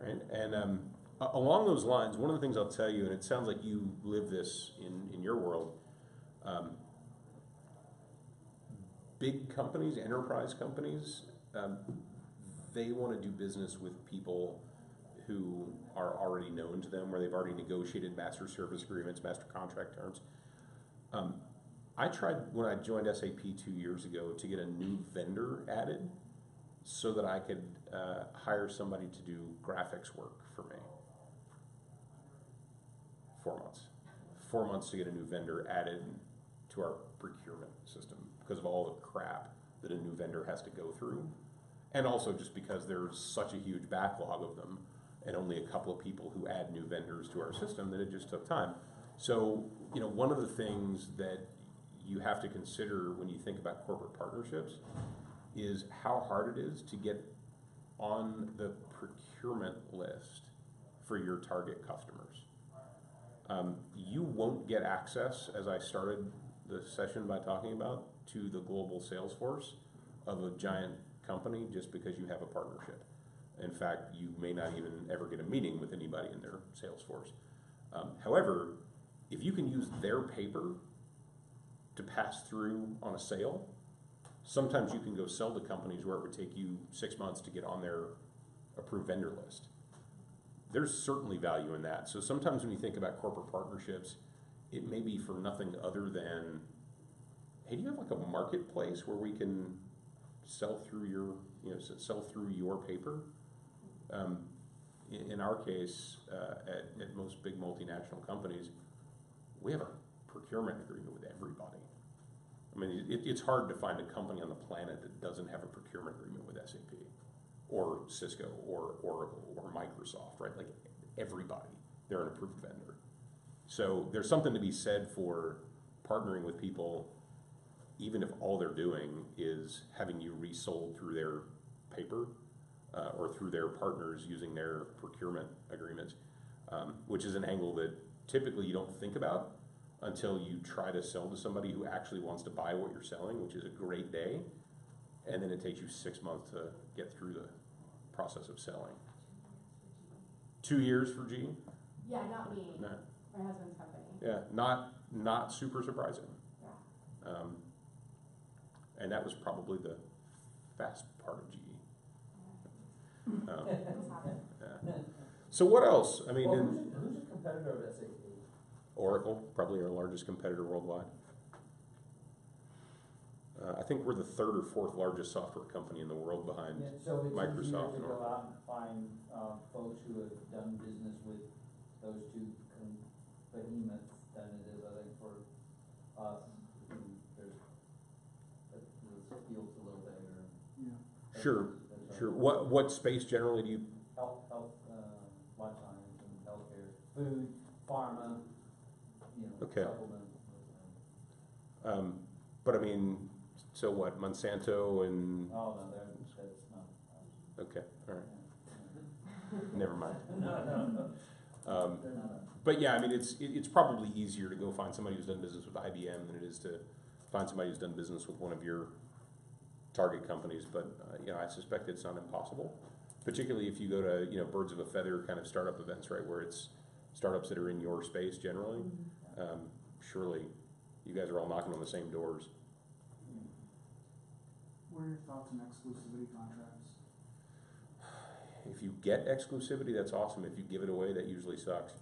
right? And along those lines, one of the things I'll tell you, and it sounds like you live this in your world, big companies, enterprise companies, they want to do business with people who are already known to them, where they've already negotiated master service agreements, master contract terms. I tried, when I joined SAP 2 years ago, to get a new vendor added so that I could hire somebody to do graphics work for me. 4 months. 4 months to get a new vendor added to our procurement system because of all the crap that a new vendor has to go through. And also just because there's such a huge backlog of them and only a couple of people who add new vendors to our system that it just took time. So, you know, one of the things that you have to consider when you think about corporate partnerships is how hard it is to get on the procurement list for your target customers. You won't get access, as I started the session by talking about, to the global sales force of a giant company just because you have a partnership. In fact, you may not even ever get a meeting with anybody in their sales force. However, if you can use their paper to pass through on a sale, sometimes you can go sell to companies where it would take you 6 months to get on their approved vendor list. There's certainly value in that. So sometimes when you think about corporate partnerships, it may be for nothing other than, hey, do you have like a marketplace where we can sell through your, you know, sell through your paper? In our case, at most big multinational companies, we have a procurement agreement with everybody. I mean, it's hard to find a company on the planet that doesn't have a procurement agreement with SAP or Cisco or Oracle or Microsoft, right? Like everybody, they're an approved vendor. So there's something to be said for partnering with people, even if all they're doing is having you resold through their paper or through their partners using their procurement agreements, which is an angle that typically you don't think about until you try to sell to somebody who actually wants to buy what you're selling, which is a great day, and then it takes you 6 months to get through the process of selling. 2 years for G? Yeah, not me, No. my husband's company. Yeah, not super surprising. Yeah. And that was probably the fast part of GE. Yeah. So what else? I mean, Well, who's a competitor of SAP? Oracle, probably our largest competitor worldwide. I think we're the 3rd or 4th largest software company in the world behind. Yeah, so it's Microsoft easier and to go out and find folks who have done business with those two behemoths than it is, I think, for us. The field's a little bigger. Yeah. Sure, sure. What space generally do you? Health, life science and healthcare, food, pharma, you know, Okay. supplement. But I mean, so what? Monsanto and Oh, no, that's not. okay, all right, Yeah. never mind. No. They're not a. But yeah, I mean, it's probably easier to go find somebody who's done business with IBM than it is to find somebody who's done business with one of your target companies. But you know, I suspect it's not impossible, particularly if you go to, you know, birds of a feather kind of startup events, right, where it's startups that are in your space generally. Surely, you guys are all knocking on the same doors. What are your thoughts on exclusivity contracts? If you get exclusivity, that's awesome. If you give it away, that usually sucks.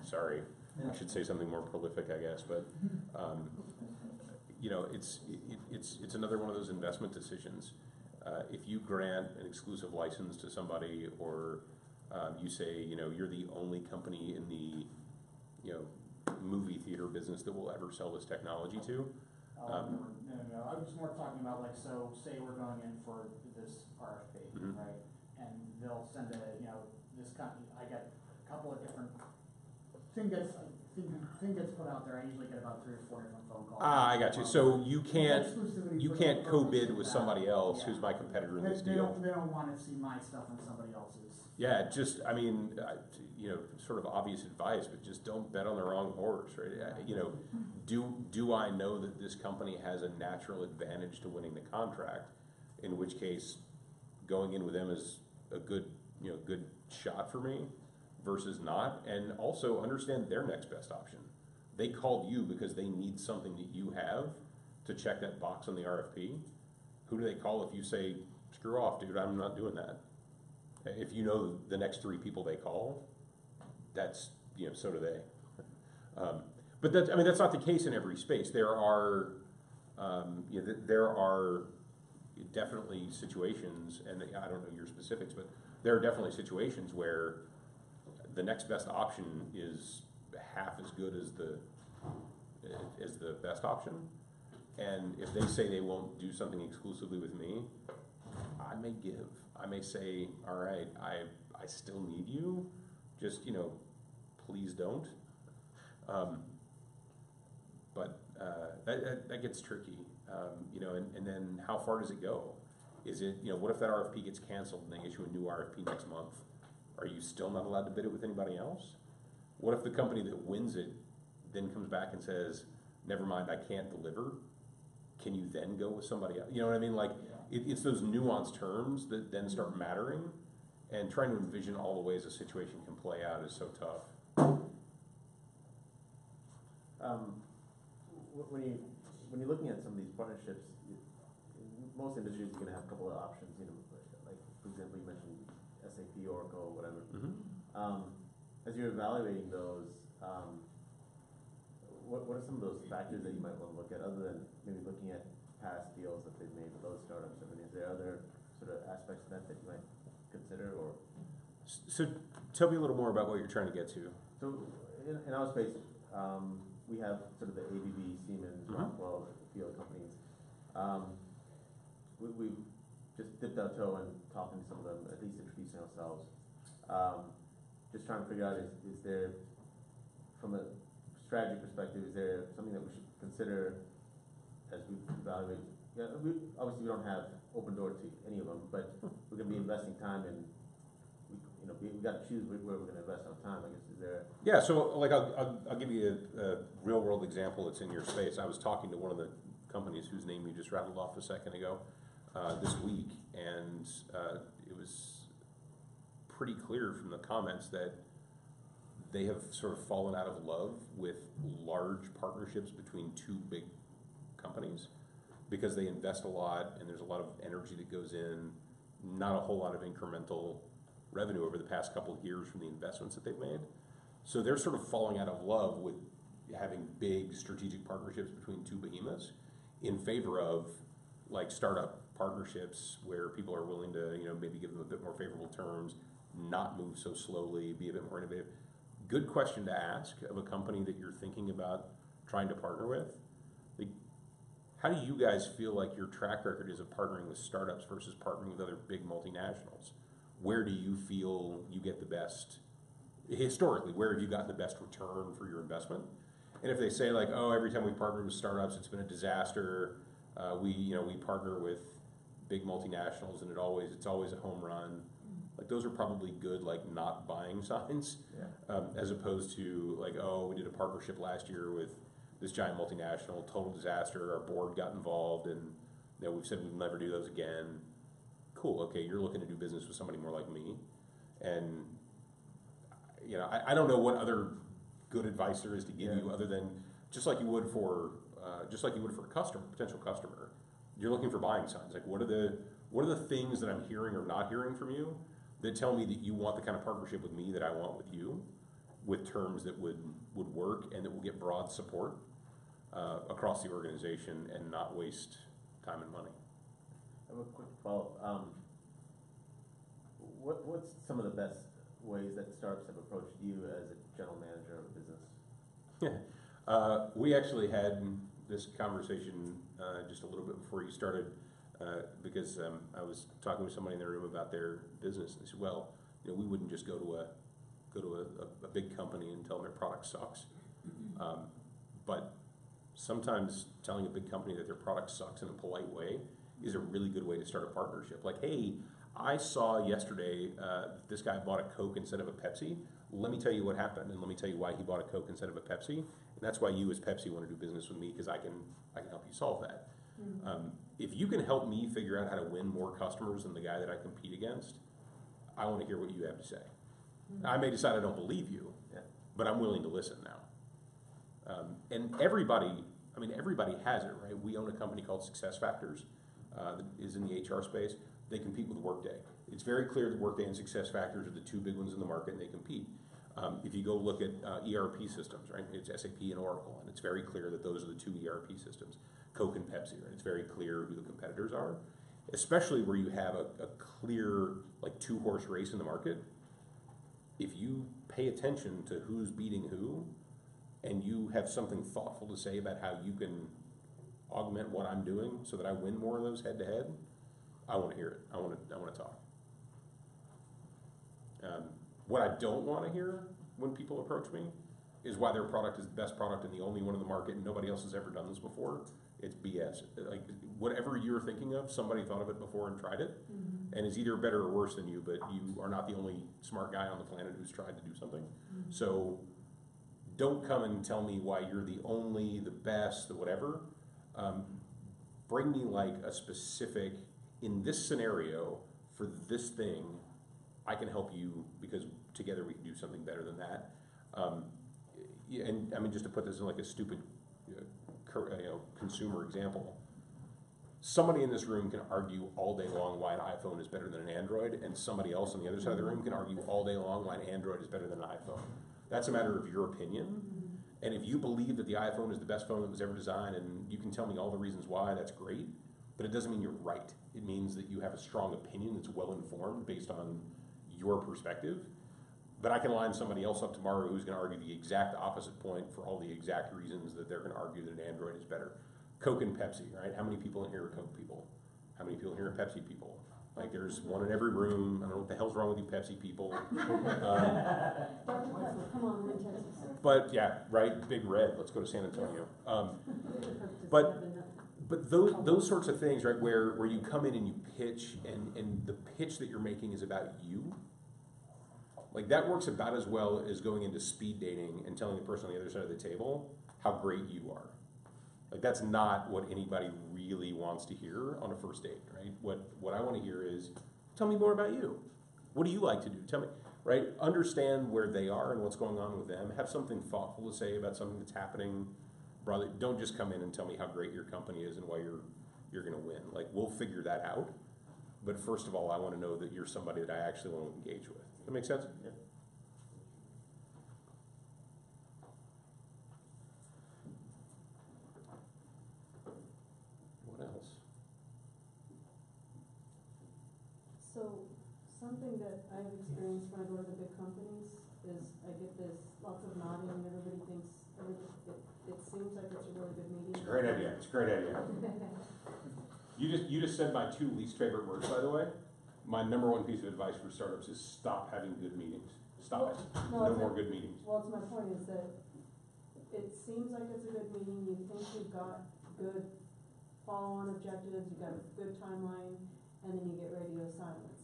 Sorry, I should say something more prolific, I guess. But you know, it's another one of those investment decisions. If you grant an exclusive license to somebody, or you say, you know, you're the only company in the, you know, movie theater business that will ever sell this technology to. No, I was more talking about, like, so say we're going in for this RFP, Mhm. right? And they'll send a, you know, this company, I get a couple of different, thing gets put out there, I usually get about 3 or 4 different phone calls. I got you. So you can't Exclusivity you for can't the co-bid purpose with of somebody that. else Yeah. who's my competitor in this They deal. don't want to see my stuff on somebody else's. Yeah, just, I mean, you know, sort of obvious advice, but just don't bet on the wrong horse, right? You know, do I know that this company has a natural advantage to winning the contract? In which case, going in with them is a good, you know, good shot for me versus not. And also understand their next best option. They called you because they need something that you have to check that box on the RFP. Who do they call if you say, screw off, dude, I'm not doing that? If you know the next 3 people they call, that's, you know, so do they. But that's, I mean, that's not the case in every space. There are, you know, there are definitely situations, and I don't know your specifics, but there are definitely situations where the next best option is half as good as the best option, And if they say they won't do something exclusively with me, I may give. I may say, all right, I still need you, just, please don't. But that gets tricky, and then how far does it go? Is it, what if that RFP gets canceled and they issue a new RFP next month? Are you still not allowed to bid it with anybody else? What if the company that wins it then comes back and says, never mind, I can't deliver? Can you then go with somebody else? You know what I mean? Like, it's those nuanced terms that then start mattering, and trying to envision all the ways a situation can play out is so tough. When you're looking at some of these partnerships, in most industries you're gonna have a couple of options, like for example, you mentioned SAP, Oracle, whatever. As you're evaluating those, what are some of those factors that you might want to look at, other than maybe looking at past deals that they've made with those startups? I mean, is there other sort of aspects of that you might consider, or? So tell me a little more about what you're trying to get to. So in our space, we have sort of the ABB, Siemens, Rockwell, a few other companies. We've just dipped our toe in talking to some of them, at least introducing ourselves. Just trying to figure out, is there, from a strategy perspective, is there something that we should consider as we evaluate? Yeah, obviously we don't have open door to any of them, but we're going to be investing time in, we got to choose where we're going to invest our time. I guess, is there? Yeah, so like I'll give you a real world example that's in your space. I was talking to one of the companies whose name you just rattled off a second ago this week, and it was pretty clear from the comments that they have sort of fallen out of love with large partnerships between two big companies, because they invest a lot and there's a lot of energy that goes in, not a whole lot of incremental revenue over the past couple of years from the investments that they've made. So they're sort of falling out of love with having big strategic partnerships between two behemoths in favor of like startup partnerships where people are willing to, maybe give them a bit more favorable terms, not move so slowly, be a bit more innovative. Good question to ask of a company that you're thinking about trying to partner with. Like, how do you guys feel like your track record is of partnering with startups versus partnering with other big multinationals? Where do you feel you get the best, historically, where have you gotten the best return for your investment? And if they say like, oh, every time we partnered with startups, it's been a disaster. We partner with big multinationals and it's always a home run. Like, those are probably good, like, not buying signs, as opposed to like, oh, we did a partnership last year with this giant multinational, total disaster. Our board got involved, and we've said we'll never do those again. Cool. Okay, you're looking to do business with somebody more like me, and I don't know what other good advice there is to give you, other than just like you would for a customer, potential customer. You're looking for buying signs. Like, what are the things that I'm hearing or not hearing from you that tell me that you want the kind of partnership with me that I want with you, with terms that would work and that will get broad support across the organization and not waste time and money. I have a quick follow-up. What's some of the best ways that startups have approached you as a general manager of a business? We actually had this conversation just a little bit before you started, because I was talking with somebody in the room about their business, and they said, well, we wouldn't just go to a big company and tell them their product sucks. But sometimes telling a big company that their product sucks in a polite way is a really good way to start a partnership. Like, hey, I saw yesterday this guy bought a Coke instead of a Pepsi. Let me tell you what happened, and let me tell you why he bought a Coke instead of a Pepsi. And that's why you as Pepsi want to do business with me, because I can help you solve that. If you can help me figure out how to win more customers than the guy that I compete against, I want to hear what you have to say. I may decide I don't believe you, but I'm willing to listen now. And everybody has it, right? We own a company called SuccessFactors that is in the HR space. They compete with Workday. It's very clear that Workday and SuccessFactors are the two big ones in the market, and they compete. If you go look at ERP systems, right, it's SAP and Oracle, and it's very clear that those are the two ERP systems. Coke and Pepsi, right? It's very clear who the competitors are, especially where you have a clear, like, two-horse race in the market. If you pay attention to who's beating who, and you have something thoughtful to say about how you can augment what I'm doing so that I win more of those head to head, I want to hear it. I want to talk. What I don't want to hear when people approach me is why their product is the best product and the only one in the market and nobody else has ever done this before. It's BS. Like, whatever you're thinking of, somebody thought of it before and tried it, and is either better or worse than you, but you are not the only smart guy on the planet who's tried to do something. So don't come and tell me why you're the only, the best, the whatever. Bring me like a specific, in this scenario, for this thing, I can help you because together we can do something better than that. Yeah, and I mean, just to put this in like a stupid consumer example, somebody in this room can argue all day long why an iPhone is better than an Android, and somebody else on the other side of the room can argue all day long why an Android is better than an iPhone. That's a matter of your opinion, and if you believe that the iPhone is the best phone that was ever designed, and you can tell me all the reasons why, that's great, but it doesn't mean you're right. It means that you have a strong opinion that's well informed based on your perspective. But I can line somebody else up tomorrow who's going to argue the exact opposite point for all the exact reasons that they're going to argue that an Android is better. Coke and Pepsi, right? How many people in here are Coke people? How many people here are Pepsi people? Like, there's one in every room. I don't know what the hell's wrong with you Pepsi people. Come on, we're in Texas. But yeah, right? Big Red. Let's go to San Antonio. But those sorts of things, right? Where you come in and you pitch, and the pitch that you're making is about you. Like, that works about as well as going into speed dating and telling the person on the other side of the table how great you are. Like, that's not what anybody really wants to hear on a first date, right? What I want to hear is, tell me more about you. What do you like to do? Tell me, right? Understand where they are and what's going on with them. Have something thoughtful to say about something that's happening. Brother, don't just come in and tell me how great your company is and why you're going to win. Like, we'll figure that out. But first of all, I want to know that you're somebody that I actually want to engage with. That make sense? Yeah. What else? So, something that I've experienced when I go to the big companies is I get this lots of nodding and everybody thinks, it seems like it's a really good meeting. It's a great idea. It's a great idea. You just said my 2 least favorite words, by the way. My #1 piece of advice for startups is stop having good meetings. Stop it. No more good meetings. Well, it's my point is that it seems like it's a good meeting, you think you've got good follow-on objectives, you've got a good timeline, and then you get radio silence.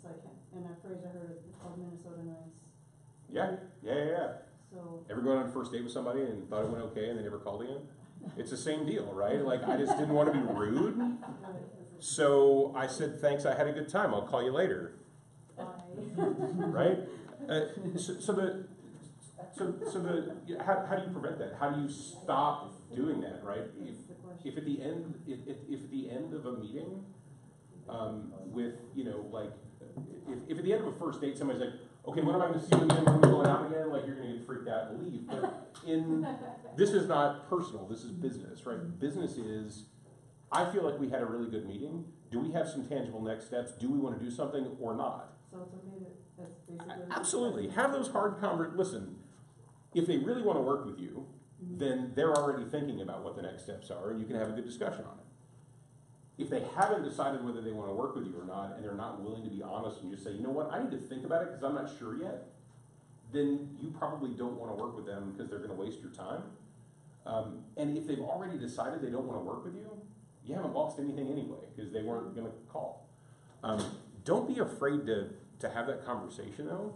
And that phrase I heard is called Minnesota Nights. Yeah. So, Ever gone on a first date with somebody and thought it went okay and they never called again? It's the same deal, right? Like, I just didn't want to be rude. So I said, thanks, I had a good time. I'll call you later. bye. Right? How do you prevent that? How do you stop doing that, right? That's the question. If at the end of a meeting, with, if at the end of a first date somebody's like, okay, when am I going to see you again? When are we going out again? Like, you're going to get freaked out and leave. But this is not personal. This is business, right? Business is, I feel like we had a really good meeting. Do we have some tangible next steps? Do we want to do something or not? So it's okay that's basically. Absolutely. Have those hard conversations. Listen, if they really want to work with you, then they're already thinking about what the next steps are, and you can have a good discussion on it. If they haven't decided whether they want to work with you or not, and they're not willing to be honest and just say, you know what, I need to think about it because I'm not sure yet, then you probably don't want to work with them because they're going to waste your time. And if they've already decided they don't want to work with you, you haven't lost anything anyway because they weren't going to call. Don't be afraid to have that conversation though.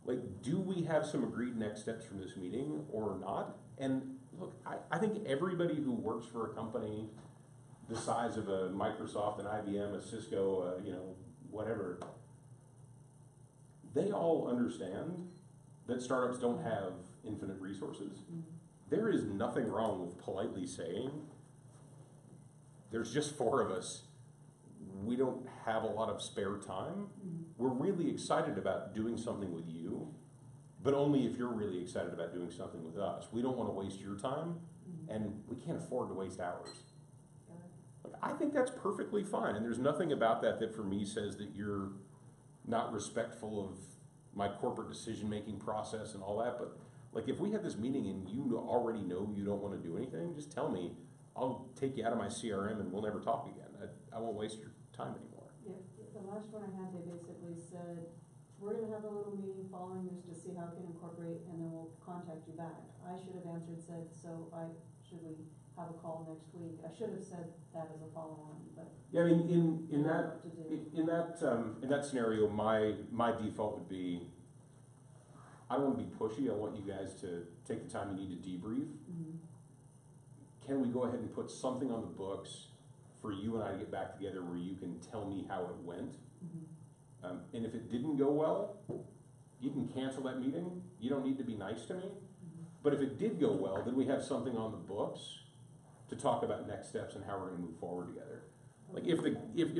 Like, do we have some agreed next steps from this meeting or not? And look, I think everybody who works for a company the size of a Microsoft, an IBM, a Cisco, whatever, they all understand that startups don't have infinite resources. There is nothing wrong with politely saying, there's just 4 of us. We don't have a lot of spare time. We're really excited about doing something with you, but only if you're really excited about doing something with us. We don't want to waste your time, and we can't afford to waste ours. I think that's perfectly fine, and there's nothing about that for me says that you're not respectful of my corporate decision-making process and all that, but like, if we had this meeting and you already know you don't want to do anything, just tell me. I'll take you out of my CRM and we'll never talk again. I won't waste your time anymore. Yeah, the last one I had, they basically said, we're gonna have a little meeting following this to see how we can incorporate, and then we'll contact you back. I should have answered, said, should we have a call next week? I should have said that as a follow-on, but. Yeah, I mean, in that, what to do. in that scenario, my default would be, I don't want to be pushy. I want you guys to take the time you need to debrief. Mhm. Can we go ahead and put something on the books for you and I to get back together where you can tell me how it went? Mhm. And if it didn't go well, you can cancel that meeting. You don't need to be nice to me. Mhm. But if it did go well, then we have something on the books to talk about next steps and how we're going to move forward together. Like if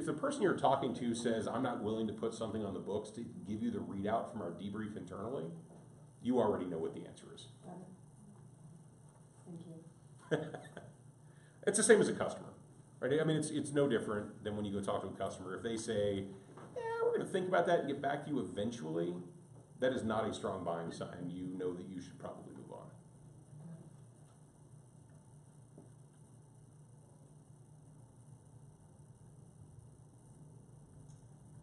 the person you're talking to says, I'm not willing to put something on the books to give you the readout from our debrief internally, you already know what the answer is. Got it. Thank you. It's the same as a customer, right? I mean, it's no different than when you go talk to a customer. If they say, yeah, we're going to think about that and get back to you eventually, that is not a strong buying sign. You know that you should probably move on.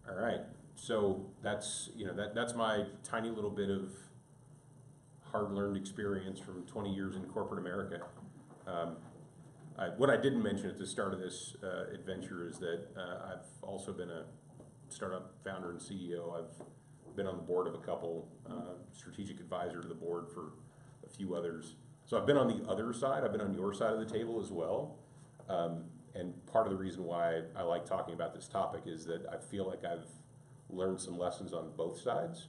All right, so that's that's my tiny little bit of hard-learned experience from 20 years in corporate America. What I didn't mention at the start of this adventure is that I've also been a startup founder and CEO. I've been on the board of a couple, strategic advisor to the board for a few others. So I've been on the other side. I've been on your side of the table as well. And part of the reason why I like talking about this topic is that I feel like I've learned some lessons on both sides.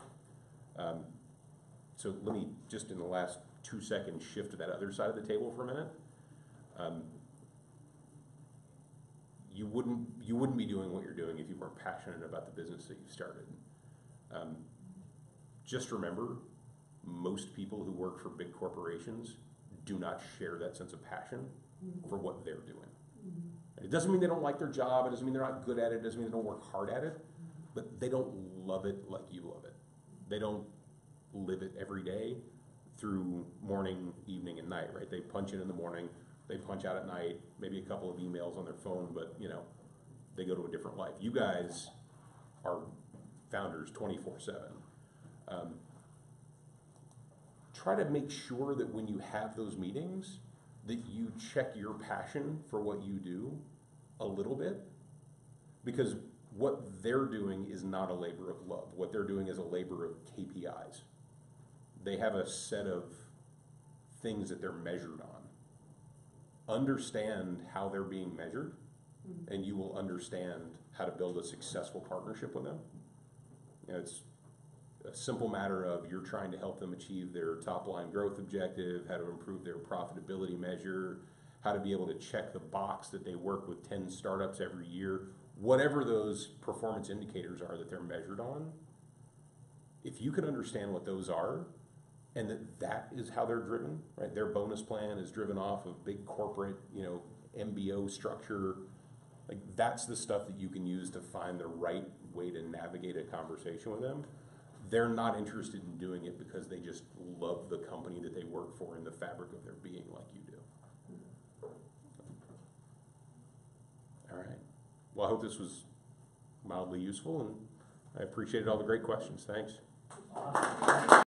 So let me just in the last 2 seconds shift to that other side of the table for a minute. You wouldn't be doing what you're doing if you weren't passionate about the business that you've started. Just remember, most people who work for big corporations do not share that sense of passion for what they're doing. It doesn't mean they don't like their job. It doesn't mean they're not good at it. It doesn't mean they don't work hard at it. But they don't love it like you love it. They don't live it every day through morning, evening, and night, right? They punch in the morning, they punch out at night, maybe a couple of emails on their phone, but they go to a different life. You guys are founders 24/7. Try to make sure that when you have those meetings that you check your passion for what you do a little bit, because what they're doing is not a labor of love. What they're doing is a labor of KPIs. They have a set of things that they're measured on. Understand how they're being measured, and you will understand how to build a successful partnership with them. It's a simple matter of you're trying to help them achieve their top line growth objective, how to improve their profitability measure, how to be able to check the box that they work with 10 startups every year, whatever those performance indicators are that they're measured on. If you can understand what those are, and that is how they're driven, right? Their bonus plan is driven off of big corporate, MBO structure. Like that's the stuff that you can use to find the right way to navigate a conversation with them. They're not interested in doing it because they just love the company that they work for and the fabric of their being like you do. All right. Well, I hope this was mildly useful, and I appreciated all the great questions. Thanks. Awesome.